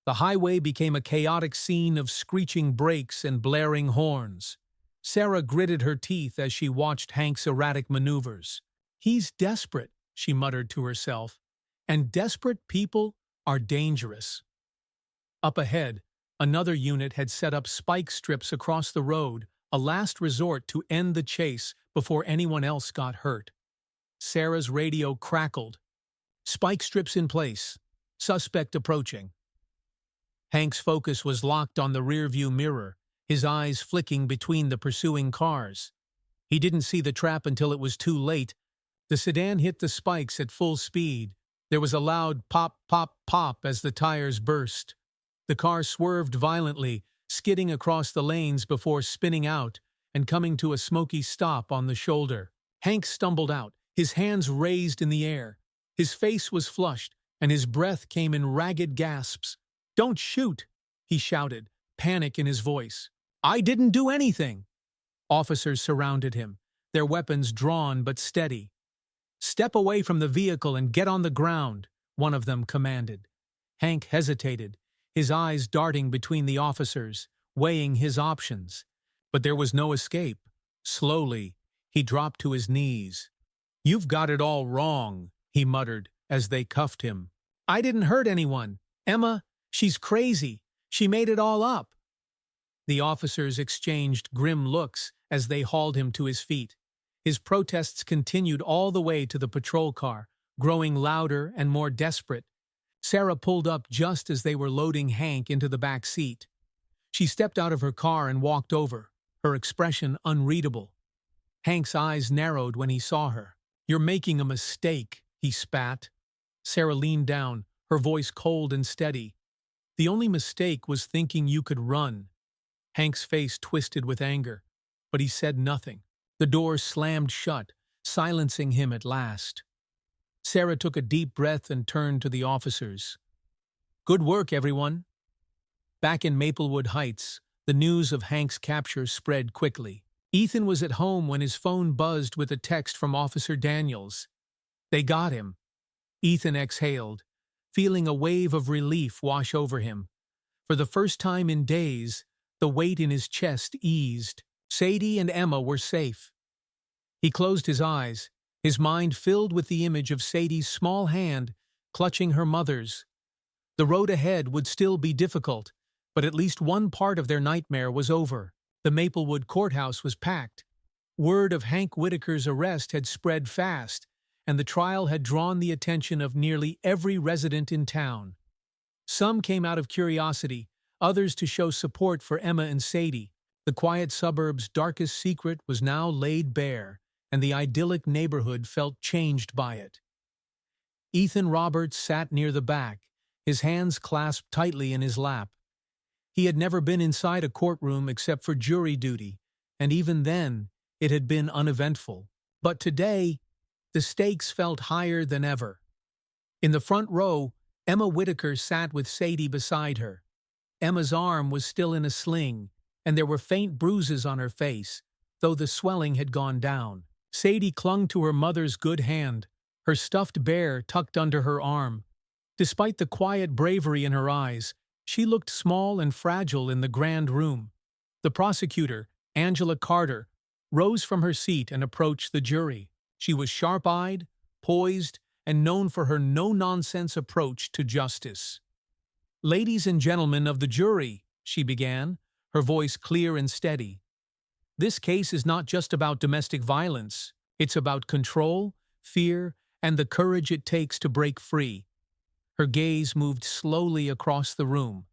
The highway became a chaotic scene of screeching brakes and blaring horns. Sarah gritted her teeth as she watched Hank's erratic maneuvers. "He's desperate," she muttered to herself, "and desperate people are dangerous." Up ahead, another unit had set up spike strips across the road, a last resort to end the chase before anyone else got hurt. Sarah's radio crackled. "Spike strips in place. Suspect approaching." Hank's focus was locked on the rearview mirror, his eyes flicking between the pursuing cars. He didn't see the trap until it was too late. The sedan hit the spikes at full speed. There was a loud pop, pop, pop as the tires burst. The car swerved violently, skidding across the lanes before spinning out and coming to a smoky stop on the shoulder. Hank stumbled out, his hands raised in the air. His face was flushed, and his breath came in ragged gasps. "Don't shoot!" he shouted, panic in his voice. "I didn't do anything!" Officers surrounded him, their weapons drawn but steady. "Step away from the vehicle and get on the ground," one of them commanded. Hank hesitated, his eyes darting between the officers, weighing his options. But there was no escape. Slowly, he dropped to his knees. "You've got it all wrong," he muttered as they cuffed him. "I didn't hurt anyone. Emma, she's crazy. She made it all up." The officers exchanged grim looks as they hauled him to his feet. His protests continued all the way to the patrol car, growing louder and more desperate. Sarah pulled up just as they were loading Hank into the back seat. She stepped out of her car and walked over, her expression unreadable. Hank's eyes narrowed when he saw her. "You're making a mistake," he spat. Sarah leaned down, her voice cold and steady. "The only mistake was thinking you could run." Hank's face twisted with anger, but he said nothing. The door slammed shut, silencing him at last. Sarah took a deep breath and turned to the officers. "Good work, everyone." Back in Maplewood Heights, the news of Hank's capture spread quickly. Ethan was at home when his phone buzzed with a text from Officer Daniels. "They got him." Ethan exhaled, feeling a wave of relief wash over him. For the first time in days, the weight in his chest eased. Sadie and Emma were safe. He closed his eyes, his mind filled with the image of Sadie's small hand clutching her mother's. The road ahead would still be difficult, but at least one part of their nightmare was over. The Maplewood courthouse was packed. Word of Hank Whitaker's arrest had spread fast, and the trial had drawn the attention of nearly every resident in town. Some came out of curiosity, others to show support for Emma and Sadie. The quiet suburb's darkest secret was now laid bare, and the idyllic neighborhood felt changed by it. Ethan Roberts sat near the back, his hands clasped tightly in his lap. He had never been inside a courtroom except for jury duty, and even then, it had been uneventful. But today, the stakes felt higher than ever. In the front row, Emma Whitaker sat with Sadie beside her. Emma's arm was still in a sling, and there were faint bruises on her face, though the swelling had gone down. Sadie clung to her mother's good hand, her stuffed bear tucked under her arm. Despite the quiet bravery in her eyes, she looked small and fragile in the grand room. The prosecutor, Angela Carter, rose from her seat and approached the jury. She was sharp-eyed, poised, and known for her no-nonsense approach to justice. "Ladies and gentlemen of the jury," she began, her voice clear and steady. "This case is not just about domestic violence. It's about control, fear, and the courage it takes to break free." Her gaze moved slowly across the room.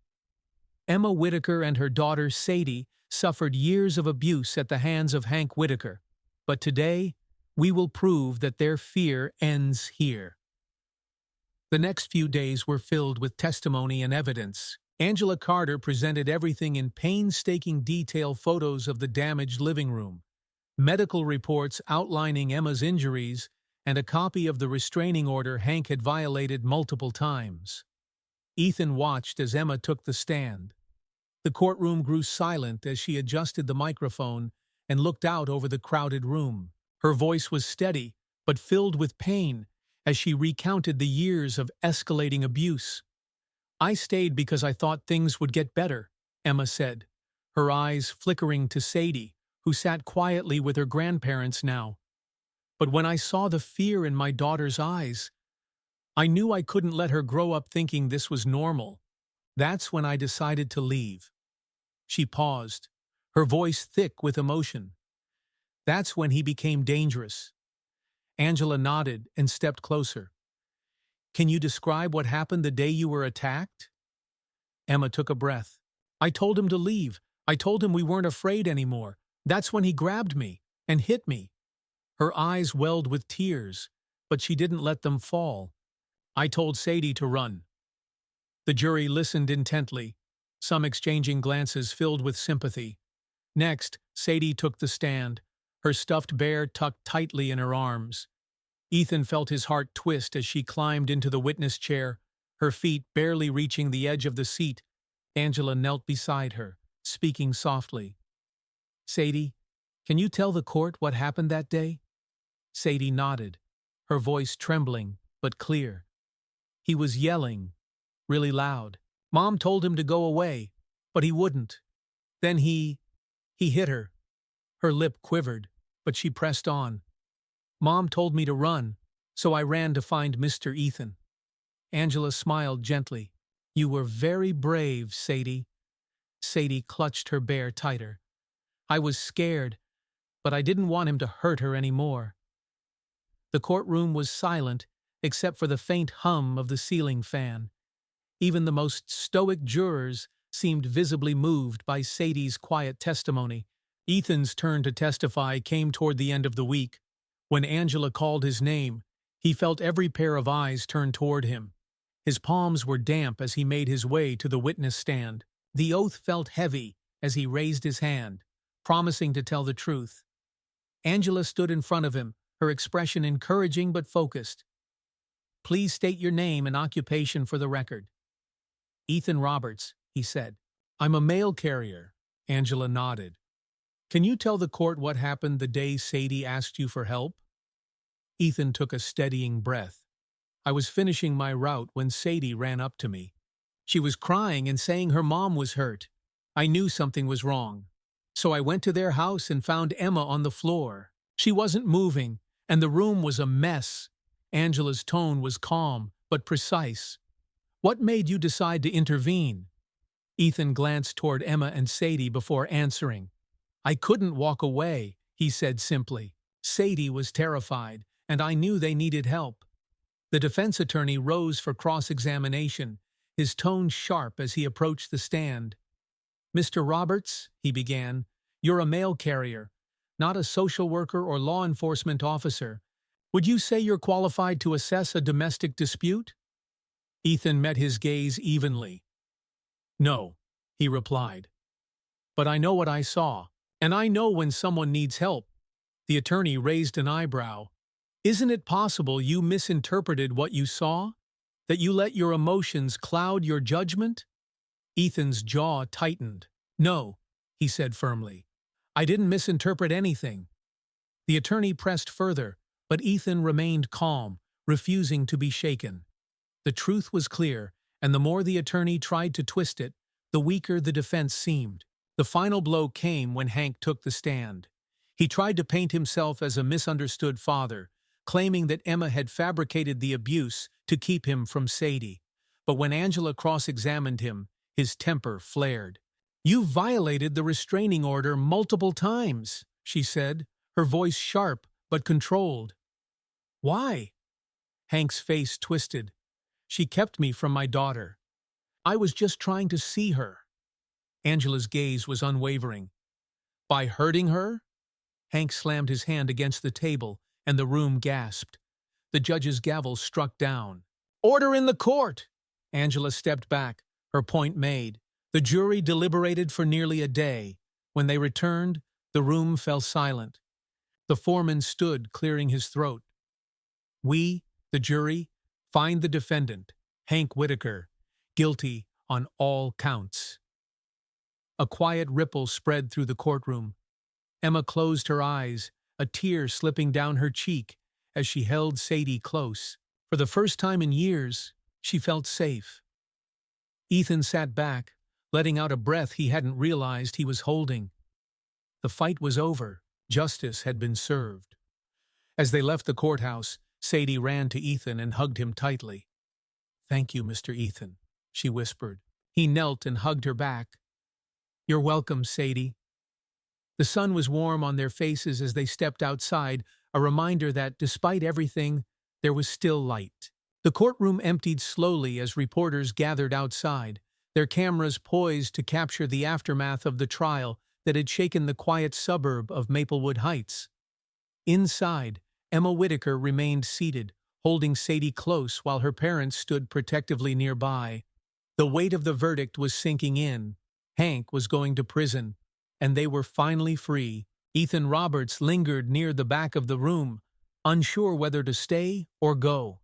Emma Whitaker and her daughter Sadie suffered years of abuse at the hands of Hank Whitaker. But today, we will prove that their fear ends here. The next few days were filled with testimony and evidence. Angela Carter presented everything in painstaking detail: photos of the damaged living room, medical reports outlining Emma's injuries, and a copy of the restraining order Hank had violated multiple times. Ethan watched as Emma took the stand. The courtroom grew silent as she adjusted the microphone and looked out over the crowded room. Her voice was steady, but filled with pain, as she recounted the years of escalating abuse. "I stayed because I thought things would get better," Emma said, her eyes flickering to Sadie, who sat quietly with her grandparents now. "But when I saw the fear in my daughter's eyes, I knew I couldn't let her grow up thinking this was normal. That's when I decided to leave." She paused, her voice thick with emotion. "That's when he became dangerous." Angela nodded and stepped closer. "Can you describe what happened the day you were attacked?" Emma took a breath. "I told him to leave. I told him we weren't afraid anymore. That's when he grabbed me and hit me." Her eyes welled with tears, but she didn't let them fall. "I told Sadie to run." The jury listened intently, some exchanging glances filled with sympathy. Next, Sadie took the stand, her stuffed bear tucked tightly in her arms. Ethan felt his heart twist as she climbed into the witness chair, her feet barely reaching the edge of the seat. Angela knelt beside her, speaking softly. "Sadie, can you tell the court what happened that day?" Sadie nodded, her voice trembling but clear. "He was yelling, really loud. Mom told him to go away, but he wouldn't. Then he hit her." Her lip quivered, but she pressed on. "Mom told me to run, so I ran to find Mr. Ethan." Angela smiled gently. "You were very brave, Sadie." Sadie clutched her bear tighter. "I was scared, but I didn't want him to hurt her anymore." The courtroom was silent, except for the faint hum of the ceiling fan. Even the most stoic jurors seemed visibly moved by Sadie's quiet testimony. Ethan's turn to testify came toward the end of the week. When Angela called his name, he felt every pair of eyes turn toward him. His palms were damp as he made his way to the witness stand. The oath felt heavy as he raised his hand, promising to tell the truth. Angela stood in front of him, her expression encouraging but focused. "Please state your name and occupation for the record." "Ethan Roberts," he said. "I'm a mail carrier." Angela nodded. "Can you tell the court what happened the day Sadie asked you for help?" Ethan took a steadying breath. "I was finishing my route when Sadie ran up to me. She was crying and saying her mom was hurt. I knew something was wrong. So I went to their house and found Emma on the floor. She wasn't moving, and the room was a mess." Angela's tone was calm but precise. "What made you decide to intervene?" Ethan glanced toward Emma and Sadie before answering. "I couldn't walk away," he said simply. "Sadie was terrified, and I knew they needed help." The defense attorney rose for cross-examination, his tone sharp as he approached the stand. "Mr. Roberts," he began, "you're a mail carrier, not a social worker or law enforcement officer. Would you say you're qualified to assess a domestic dispute?" Ethan met his gaze evenly. "No," he replied. "But I know what I saw, and I know when someone needs help." The attorney raised an eyebrow. "Isn't it possible you misinterpreted what you saw? That you let your emotions cloud your judgment?" Ethan's jaw tightened. "No," he said firmly. "I didn't misinterpret anything." The attorney pressed further, but Ethan remained calm, refusing to be shaken. The truth was clear, and the more the attorney tried to twist it, the weaker the defense seemed. The final blow came when Hank took the stand. He tried to paint himself as a misunderstood father, claiming that Emma had fabricated the abuse to keep him from Sadie. But when Angela cross-examined him, his temper flared. "You violated the restraining order multiple times," she said, her voice sharp but controlled. "Why?" Hank's face twisted. "She kept me from my daughter. I was just trying to see her." Angela's gaze was unwavering. By hurting her? Hank slammed his hand against the table, and the room gasped. The judge's gavel struck down. Order in the court! Angela stepped back, her point made. The jury deliberated for nearly a day. When they returned, the room fell silent. The foreman stood, clearing his throat. We, the jury, find the defendant, Hank Whitaker, guilty on all counts. A quiet ripple spread through the courtroom. Emma closed her eyes, a tear slipping down her cheek as she held Sadie close. For the first time in years, she felt safe. Ethan sat back, letting out a breath he hadn't realized he was holding. The fight was over. Justice had been served. As they left the courthouse, Sadie ran to Ethan and hugged him tightly. "Thank you, Mr. Ethan," she whispered. He knelt and hugged her back. "You're welcome, Sadie." The sun was warm on their faces as they stepped outside, a reminder that, despite everything, there was still light. The courtroom emptied slowly as reporters gathered outside, their cameras poised to capture the aftermath of the trial that had shaken the quiet suburb of Maplewood Heights. Inside, Emma Whitaker remained seated, holding Sadie close while her parents stood protectively nearby. The weight of the verdict was sinking in. Hank was going to prison, and they were finally free. Ethan Roberts lingered near the back of the room, unsure whether to stay or go.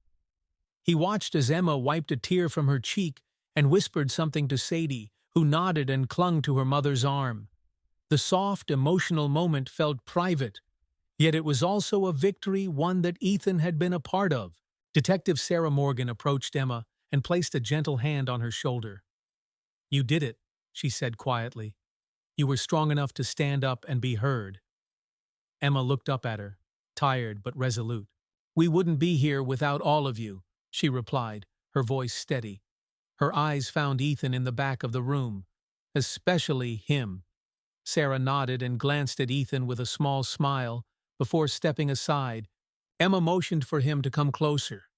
He watched as Emma wiped a tear from her cheek and whispered something to Sadie, who nodded and clung to her mother's arm. The soft, emotional moment felt private, yet it was also a victory, one that Ethan had been a part of. Detective Sarah Morgan approached Emma and placed a gentle hand on her shoulder. "You did it," she said quietly. "You were strong enough to stand up and be heard." Emma looked up at her, tired but resolute. "We wouldn't be here without all of you," she replied, her voice steady. Her eyes found Ethan in the back of the room. "Especially him." Sarah nodded and glanced at Ethan with a small smile. Before stepping aside, Emma motioned for him to come closer.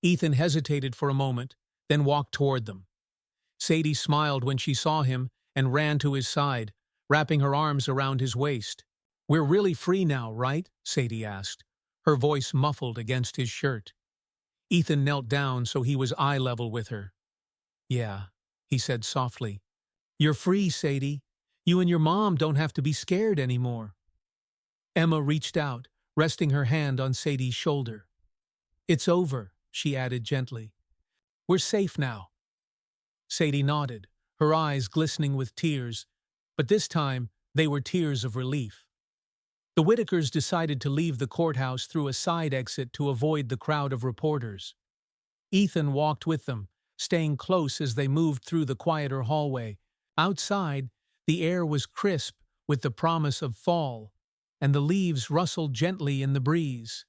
Ethan hesitated for a moment, then walked toward them. Sadie smiled when she saw him and ran to his side, wrapping her arms around his waist. "We're really free now, right?" Sadie asked, her voice muffled against his shirt. Ethan knelt down so he was eye level with her. "Yeah," he said softly. "You're free, Sadie. You and your mom don't have to be scared anymore." Emma reached out, resting her hand on Sadie's shoulder. "It's over," she added gently. "We're safe now." Sadie nodded, her eyes glistening with tears, but this time they were tears of relief. The Whitakers decided to leave the courthouse through a side exit to avoid the crowd of reporters. Ethan walked with them, staying close as they moved through the quieter hallway. Outside, the air was crisp with the promise of fall, and the leaves rustled gently in the breeze.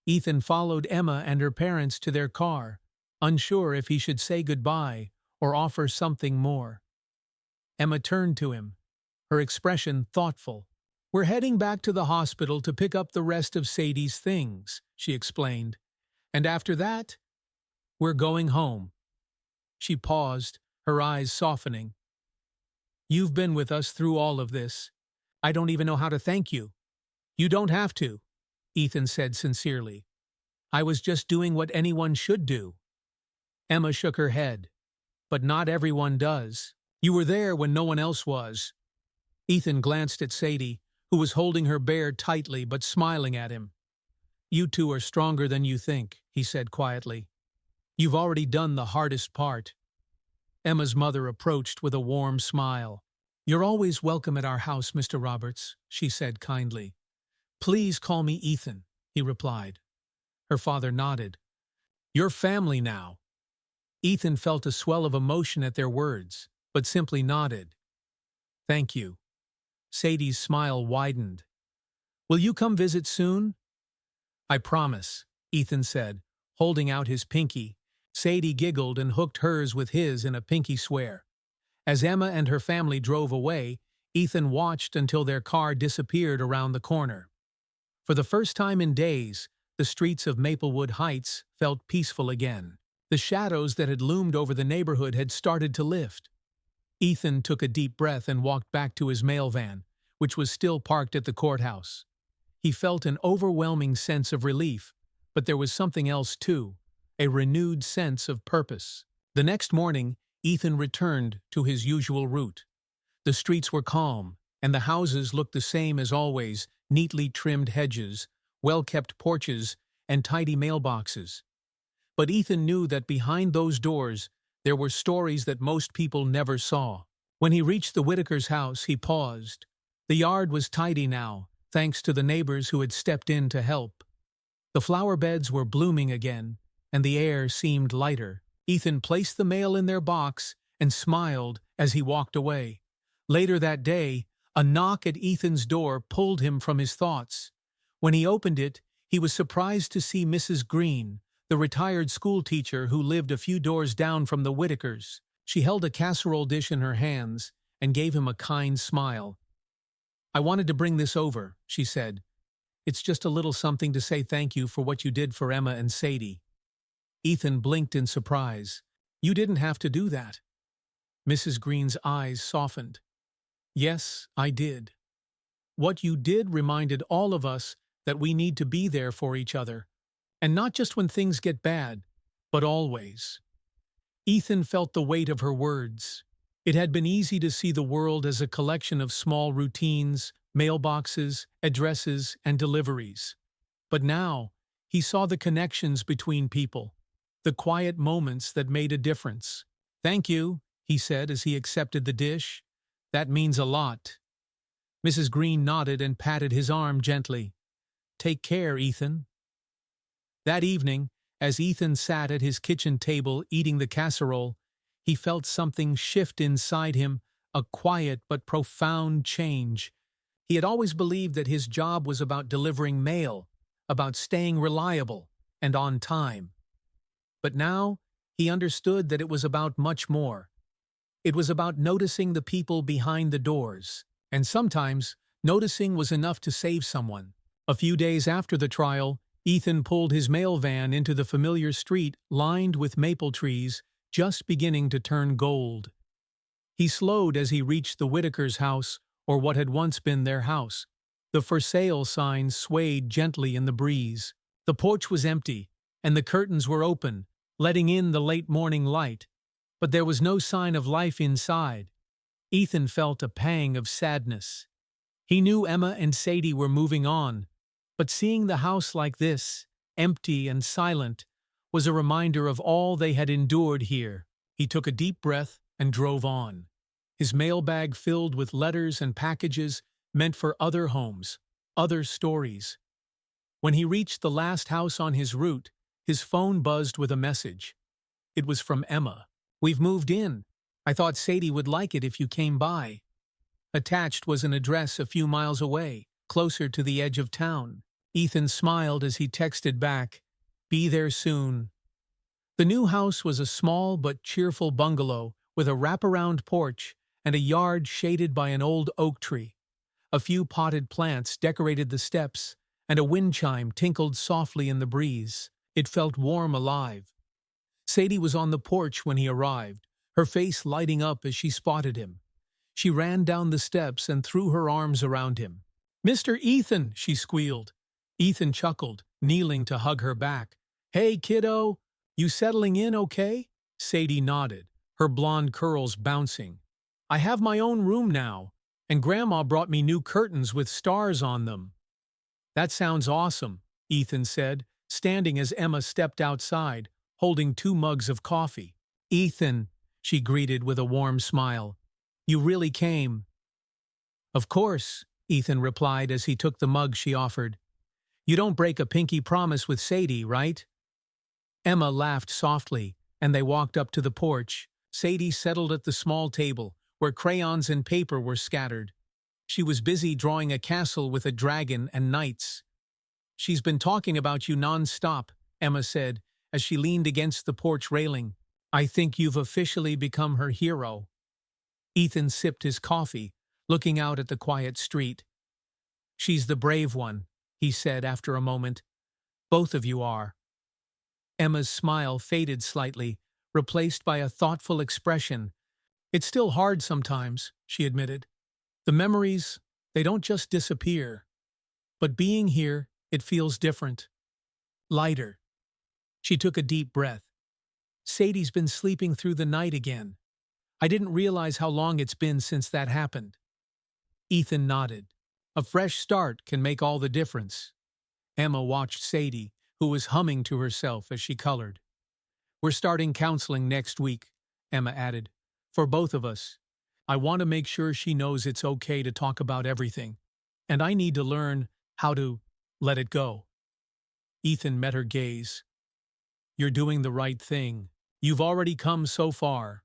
Ethan followed Emma and her parents to their car, unsure if he should say goodbye or offer something more. Emma turned to him, her expression thoughtful. "We're heading back to the hospital to pick up the rest of Sadie's things," she explained. "And after that, we're going home." She paused, her eyes softening. "You've been with us through all of this. I don't even know how to thank you." "You don't have to," Ethan said sincerely. "I was just doing what anyone should do." Emma shook her head. "But not everyone does. You were there when no one else was." Ethan glanced at Sadie, who was holding her bear tightly but smiling at him. "You two are stronger than you think," he said quietly. "You've already done the hardest part." Emma's mother approached with a warm smile. "You're always welcome at our house, Mr. Roberts," she said kindly. "Please call me Ethan," he replied. Her father nodded. "You're family now." Ethan felt a swell of emotion at their words, but simply nodded. "Thank you." Sadie's smile widened. "Will you come visit soon?" "I promise," Ethan said, holding out his pinky. Sadie giggled and hooked hers with his in a pinky swear. As Emma and her family drove away, Ethan watched until their car disappeared around the corner. For the first time in days, the streets of Maplewood Heights felt peaceful again. The shadows that had loomed over the neighborhood had started to lift. Ethan took a deep breath and walked back to his mail van, which was still parked at the courthouse. He felt an overwhelming sense of relief, but there was something else too, a renewed sense of purpose. The next morning, Ethan returned to his usual route. The streets were calm, and the houses looked the same as always, neatly trimmed hedges, well-kept porches, and tidy mailboxes. But Ethan knew that behind those doors there were stories that most people never saw. When he reached the Whitaker's house, he paused. The yard was tidy now, thanks to the neighbors who had stepped in to help. The flower beds were blooming again, and the air seemed lighter. Ethan placed the mail in their box and smiled as he walked away. Later that day, a knock at Ethan's door pulled him from his thoughts. When he opened it, he was surprised to see Mrs. Green, the retired schoolteacher who lived a few doors down from the Whitakers. She held a casserole dish in her hands and gave him a kind smile. "I wanted to bring this over," she said. "It's just a little something to say thank you for what you did for Emma and Sadie." Ethan blinked in surprise. "You didn't have to do that." Mrs. Green's eyes softened. "Yes, I did. What you did reminded all of us that we need to be there for each other, and not just when things get bad, but always." Ethan felt the weight of her words. It had been easy to see the world as a collection of small routines, mailboxes, addresses, and deliveries. But now, he saw the connections between people, the quiet moments that made a difference. "Thank you," he said as he accepted the dish. "That means a lot." Mrs. Green nodded and patted his arm gently. "Take care, Ethan." That evening, as Ethan sat at his kitchen table eating the casserole, he felt something shift inside him, a quiet but profound change. He had always believed that his job was about delivering mail, about staying reliable and on time. But now, he understood that it was about much more. It was about noticing the people behind the doors, and sometimes, noticing was enough to save someone. A few days after the trial, Ethan pulled his mail van into the familiar street lined with maple trees, just beginning to turn gold. He slowed as he reached the Whitakers' house, or what had once been their house. The "For Sale" sign swayed gently in the breeze. The porch was empty, and the curtains were open, letting in the late morning light. But there was no sign of life inside. Ethan felt a pang of sadness. He knew Emma and Sadie were moving on, but seeing the house like this, empty and silent, was a reminder of all they had endured here. He took a deep breath and drove on, his mailbag filled with letters and packages meant for other homes, other stories. When he reached the last house on his route, his phone buzzed with a message. It was from Emma. "We've moved in. I thought Sadie would like it if you came by." Attached was an address a few miles away, closer to the edge of town. Ethan smiled as he texted back, "Be there soon." The new house was a small but cheerful bungalow with a wraparound porch and a yard shaded by an old oak tree. A few potted plants decorated the steps, and a wind chime tinkled softly in the breeze. It felt warm, alive. Sadie was on the porch when he arrived, her face lighting up as she spotted him. She ran down the steps and threw her arms around him. "Mr. Ethan," she squealed. Ethan chuckled, kneeling to hug her back. "Hey, kiddo, you settling in okay?" Sadie nodded, her blonde curls bouncing. "I have my own room now, and Grandma brought me new curtains with stars on them." "That sounds awesome," Ethan said, standing as Emma stepped outside, holding 2 mugs of coffee. "Ethan," she greeted with a warm smile, "you really came." "Of course," Ethan replied as he took the mug she offered. "You don't break a pinky promise with Sadie, right?" Emma laughed softly, and they walked up to the porch. Sadie settled at the small table, where crayons and paper were scattered. She was busy drawing a castle with a dragon and knights. "She's been talking about you non-stop," Emma said, as she leaned against the porch railing. "I think you've officially become her hero." Ethan sipped his coffee, looking out at the quiet street. "She's the brave one," he said after a moment. "Both of you are." Emma's smile faded slightly, replaced by a thoughtful expression. "It's still hard sometimes," she admitted. "The memories, They don't just disappear. But being here, it feels different. Lighter. She took a deep breath. Sadie's been sleeping through the night again. I didn't realize how long it's been since that happened. Ethan nodded. A fresh start can make all the difference. Emma watched Sadie, who was humming to herself as she colored. We're starting counseling next week, Emma added. For both of us. I want to make sure she knows it's okay to talk about everything. And I need to learn how to let it go. Ethan met her gaze. You're doing the right thing. You've already come so far.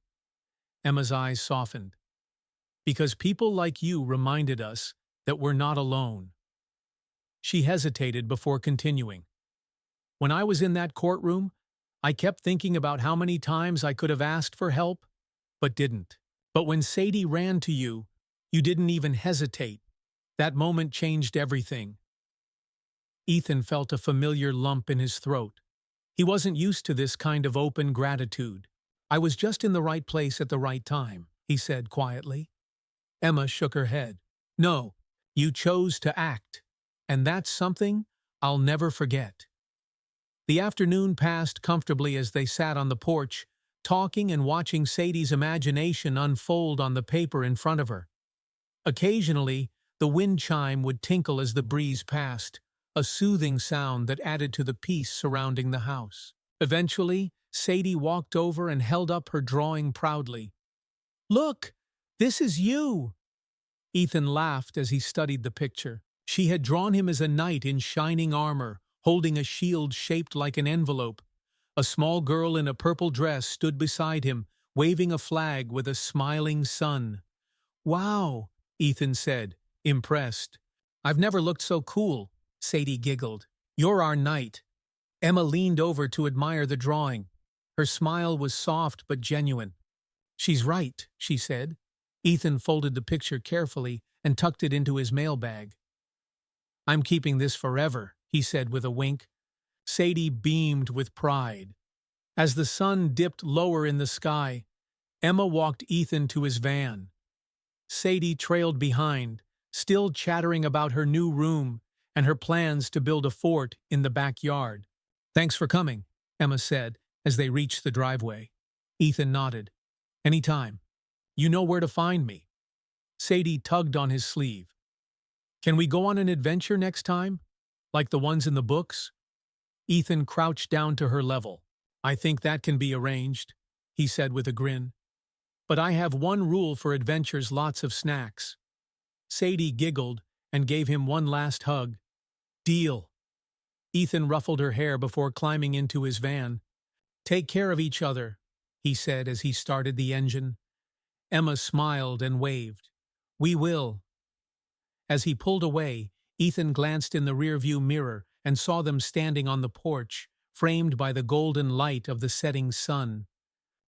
Emma's eyes softened. Because people like you reminded us that we're not alone. She hesitated before continuing. When I was in that courtroom, I kept thinking about how many times I could have asked for help, but didn't. But when Sadie ran to you, you didn't even hesitate. That moment changed everything. Ethan felt a familiar lump in his throat. He wasn't used to this kind of open gratitude. I was just in the right place at the right time, he said quietly. Emma shook her head. No, you chose to act. And that's something I'll never forget. The afternoon passed comfortably as they sat on the porch, talking and watching Sadie's imagination unfold on the paper in front of her. Occasionally, the wind chime would tinkle as the breeze passed, a soothing sound that added to the peace surrounding the house. Eventually, Sadie walked over and held up her drawing proudly. Look, this is you! Ethan laughed as he studied the picture. She had drawn him as a knight in shining armor, holding a shield shaped like an envelope. A small girl in a purple dress stood beside him, waving a flag with a smiling sun. Wow, Ethan said, impressed. I've never looked so cool, Sadie giggled. You're our knight. Emma leaned over to admire the drawing. Her smile was soft but genuine. She's right, she said. Ethan folded the picture carefully and tucked it into his mailbag. I'm keeping this forever, he said with a wink. Sadie beamed with pride. As the sun dipped lower in the sky, Emma walked Ethan to his van. Sadie trailed behind, still chattering about her new room and her plans to build a fort in the backyard. Thanks for coming, Emma said as they reached the driveway. Ethan nodded. Anytime. You know where to find me. Sadie tugged on his sleeve. Can we go on an adventure next time? Like the ones in the books? Ethan crouched down to her level. I think that can be arranged, he said with a grin. But I have one rule for adventures: lots of snacks. Sadie giggled and gave him one last hug. Deal. Ethan ruffled her hair before climbing into his van. Take care of each other, he said as he started the engine. Emma smiled and waved. We will. As he pulled away, Ethan glanced in the rearview mirror and saw them standing on the porch, framed by the golden light of the setting sun.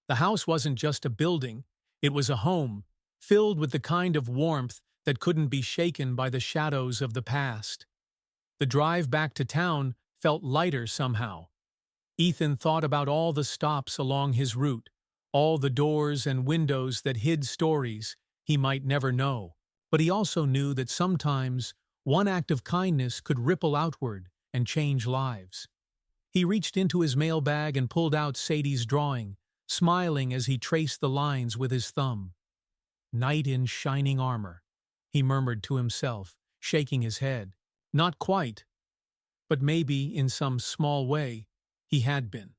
The house wasn't just a building, it was a home, filled with the kind of warmth that couldn't be shaken by the shadows of the past. The drive back to town felt lighter somehow. Ethan thought about all the stops along his route, all the doors and windows that hid stories he might never know. But he also knew that sometimes one act of kindness could ripple outward and change lives. He reached into his mailbag and pulled out Sadie's drawing, smiling as he traced the lines with his thumb. Knight in shining armor, he murmured to himself, shaking his head. Not quite, but maybe in some small way he had been.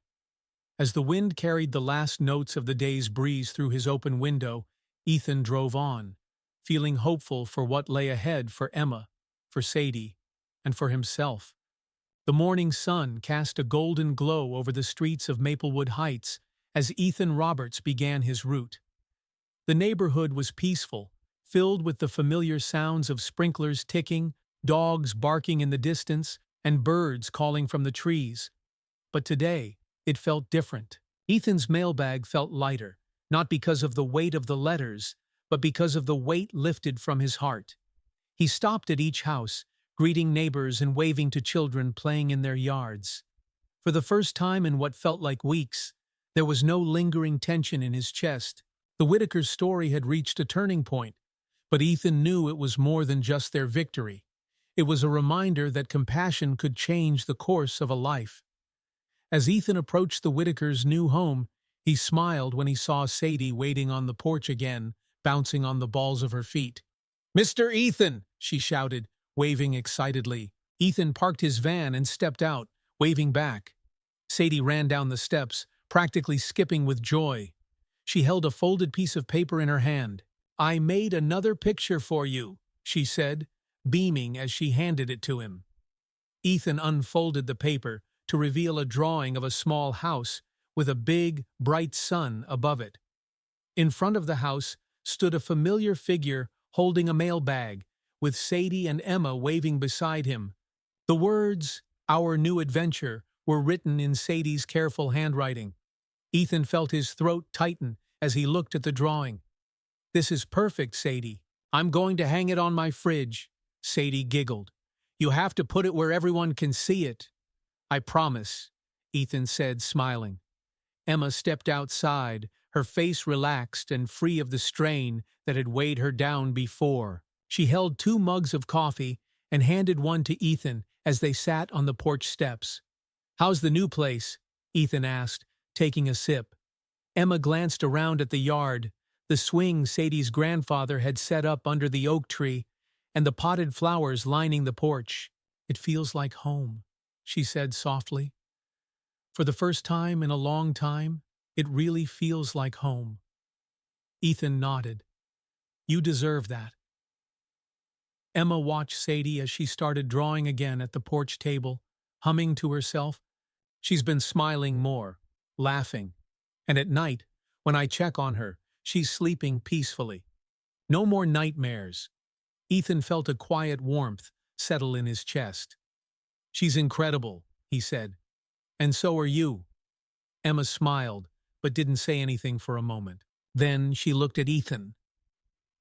As the wind carried the last notes of the day's breeze through his open window, Ethan drove on, feeling hopeful for what lay ahead for Emma, for Sadie, and for himself. The morning sun cast a golden glow over the streets of Maplewood Heights as Ethan Roberts began his route. The neighborhood was peaceful, filled with the familiar sounds of sprinklers ticking, dogs barking in the distance, and birds calling from the trees. But today, it felt different. Ethan's mailbag felt lighter, not because of the weight of the letters, but because of the weight lifted from his heart. He stopped at each house, greeting neighbors and waving to children playing in their yards. For the first time in what felt like weeks, there was no lingering tension in his chest. The Whitakers' story had reached a turning point, But Ethan knew it was more than just their victory. It was a reminder that compassion could change the course of a life. As Ethan approached the Whitakers' new home, he smiled when he saw Sadie waiting on the porch again, bouncing on the balls of her feet. "Mr. Ethan!" she shouted, waving excitedly. Ethan parked his van and stepped out, waving back. Sadie ran down the steps, practically skipping with joy. She held a folded piece of paper in her hand. "I made another picture for you," she said, beaming as she handed it to him. Ethan unfolded the paper to reveal a drawing of a small house with a big, bright sun above it. In front of the house stood a familiar figure holding a mailbag, with Sadie and Emma waving beside him. The words, "Our New Adventure," were written in Sadie's careful handwriting. Ethan felt his throat tighten as he looked at the drawing. "This is perfect, Sadie. I'm going to hang it on my fridge." Sadie giggled. "You have to put it where everyone can see it." "I promise," Ethan said, smiling. Emma stepped outside, her face relaxed and free of the strain that had weighed her down before. She held 2 mugs of coffee and handed one to Ethan as they sat on the porch steps. "How's the new place?" Ethan asked, taking a sip. Emma glanced around at the yard, the swing Sadie's grandfather had set up under the oak tree, and the potted flowers lining the porch. "It feels like home," she said softly. "For the first time in a long time, it really feels like home." Ethan nodded. "You deserve that." Emma watched Sadie as she started drawing again at the porch table, humming to herself. "She's been smiling more, laughing. And at night, when I check on her, she's sleeping peacefully. No more nightmares." Ethan felt a quiet warmth settle in his chest. "She's incredible," he said. "And so are you." Emma smiled, but didn't say anything for a moment. Then she looked at Ethan.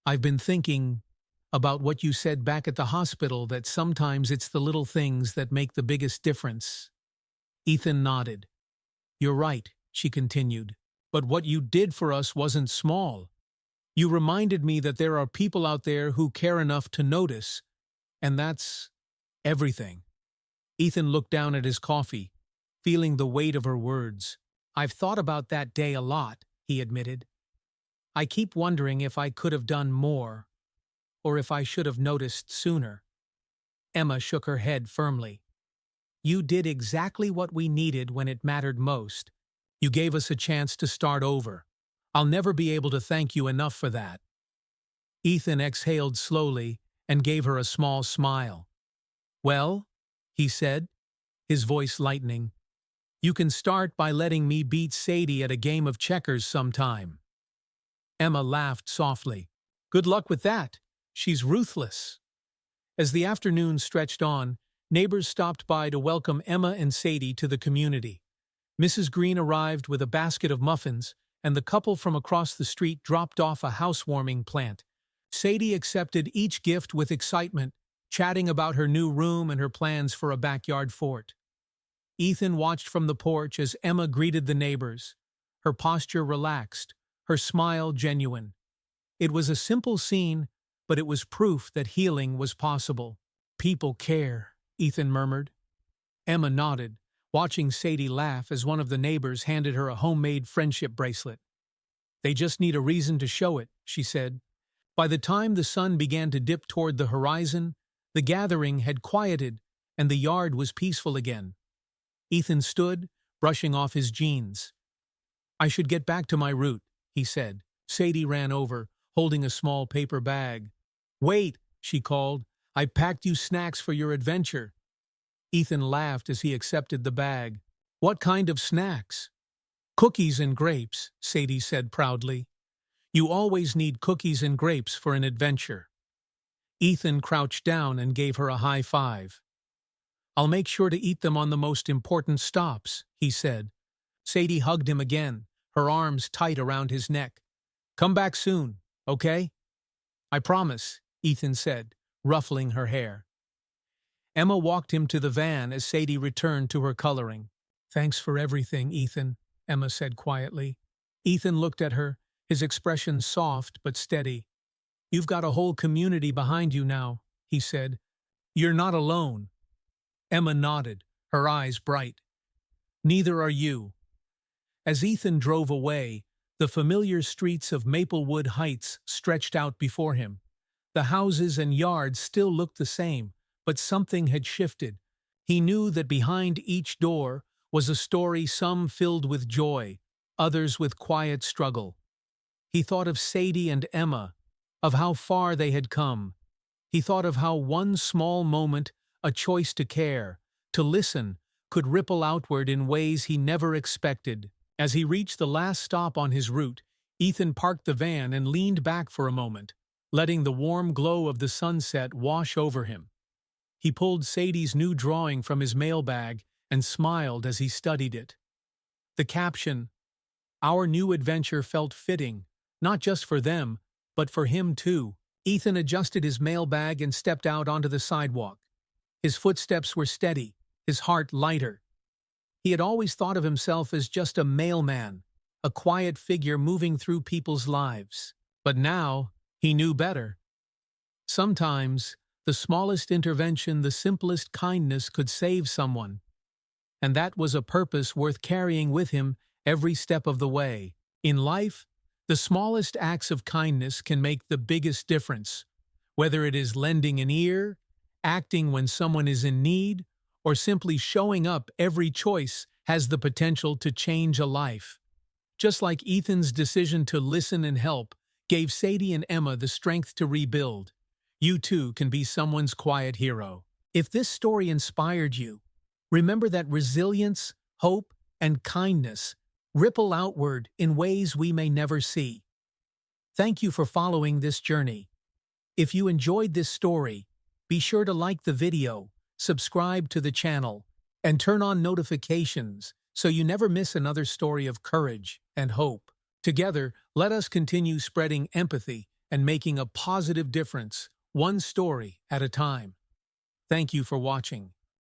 "I've been thinking about what you said back at the hospital, that sometimes it's the little things that make the biggest difference." Ethan nodded. "You're right," she continued. "But what you did for us wasn't small. You reminded me that there are people out there who care enough to notice, and that's everything." Ethan looked down at his coffee, feeling the weight of her words. "I've thought about that day a lot," he admitted. "I keep wondering if I could have done more, or if I should have noticed sooner." Emma shook her head firmly. "You did exactly what we needed when it mattered most. You gave us a chance to start over. I'll never be able to thank you enough for that." Ethan exhaled slowly and gave her a small smile. "Well," he said, his voice lightening, "you can start by letting me beat Sadie at a game of checkers sometime." Emma laughed softly. "Good luck with that. She's ruthless." As the afternoon stretched on, neighbors stopped by to welcome Emma and Sadie to the community. Mrs. Green arrived with a basket of muffins, and the couple from across the street dropped off a housewarming plant. Sadie accepted each gift with excitement, chatting about her new room and her plans for a backyard fort. Ethan watched from the porch as Emma greeted the neighbors, her posture relaxed, her smile genuine. It was a simple scene, but it was proof that healing was possible. "People care," Ethan murmured. Emma nodded, watching Sadie laugh as one of the neighbors handed her a homemade friendship bracelet. "They just need a reason to show it," she said. By the time the sun began to dip toward the horizon, the gathering had quieted and the yard was peaceful again. Ethan stood, brushing off his jeans. "I should get back to my route," he said. Sadie ran over, holding a small paper bag. "Wait," she called. "I packed you snacks for your adventure." Ethan laughed as he accepted the bag. "What kind of snacks?" "Cookies and grapes," Sadie said proudly. "You always need cookies and grapes for an adventure." Ethan crouched down and gave her a high five. "I'll make sure to eat them on the most important stops," he said. Sadie hugged him again, her arms tight around his neck. "Come back soon, okay?" "I promise," Ethan said, ruffling her hair. Emma walked him to the van as Sadie returned to her coloring. "Thanks for everything, Ethan," Emma said quietly. Ethan looked at her, his expression soft but steady. You've got a whole community behind you now, he said. You're not alone. Emma nodded, her eyes bright. Neither are you. As Ethan drove away, the familiar streets of Maplewood Heights stretched out before him. The houses and yards still looked the same, but something had shifted. He knew that behind each door was a story, some filled with joy, others with quiet struggle. He thought of Sadie and Emma, of how far they had come. He thought of how one small moment, a choice to care, to listen, could ripple outward in ways he never expected. As he reached the last stop on his route, Ethan parked the van and leaned back for a moment, letting the warm glow of the sunset wash over him. He pulled Sadie's new drawing from his mailbag and smiled as he studied it. The caption, "Our new adventure," felt fitting, not just for them, but for him too. Ethan adjusted his mailbag and stepped out onto the sidewalk. His footsteps were steady, his heart lighter. He had always thought of himself as just a mailman, a quiet figure moving through people's lives. But now, he knew better. Sometimes, the smallest intervention, the simplest kindness could save someone. And that was a purpose worth carrying with him every step of the way. In life, the smallest acts of kindness can make the biggest difference, whether it is lending an ear, acting when someone is in need, or simply showing up. Every choice has the potential to change a life. Just like Ethan's decision to listen and help gave Sadie and Emma the strength to rebuild, you too can be someone's quiet hero. If this story inspired you, remember that resilience, hope, and kindness ripple outward in ways we may never see. Thank you for following this journey. If you enjoyed this story, be sure to like the video, subscribe to the channel, and turn on notifications so you never miss another story of courage and hope. Together, let us continue spreading empathy and making a positive difference, one story at a time. Thank you for watching.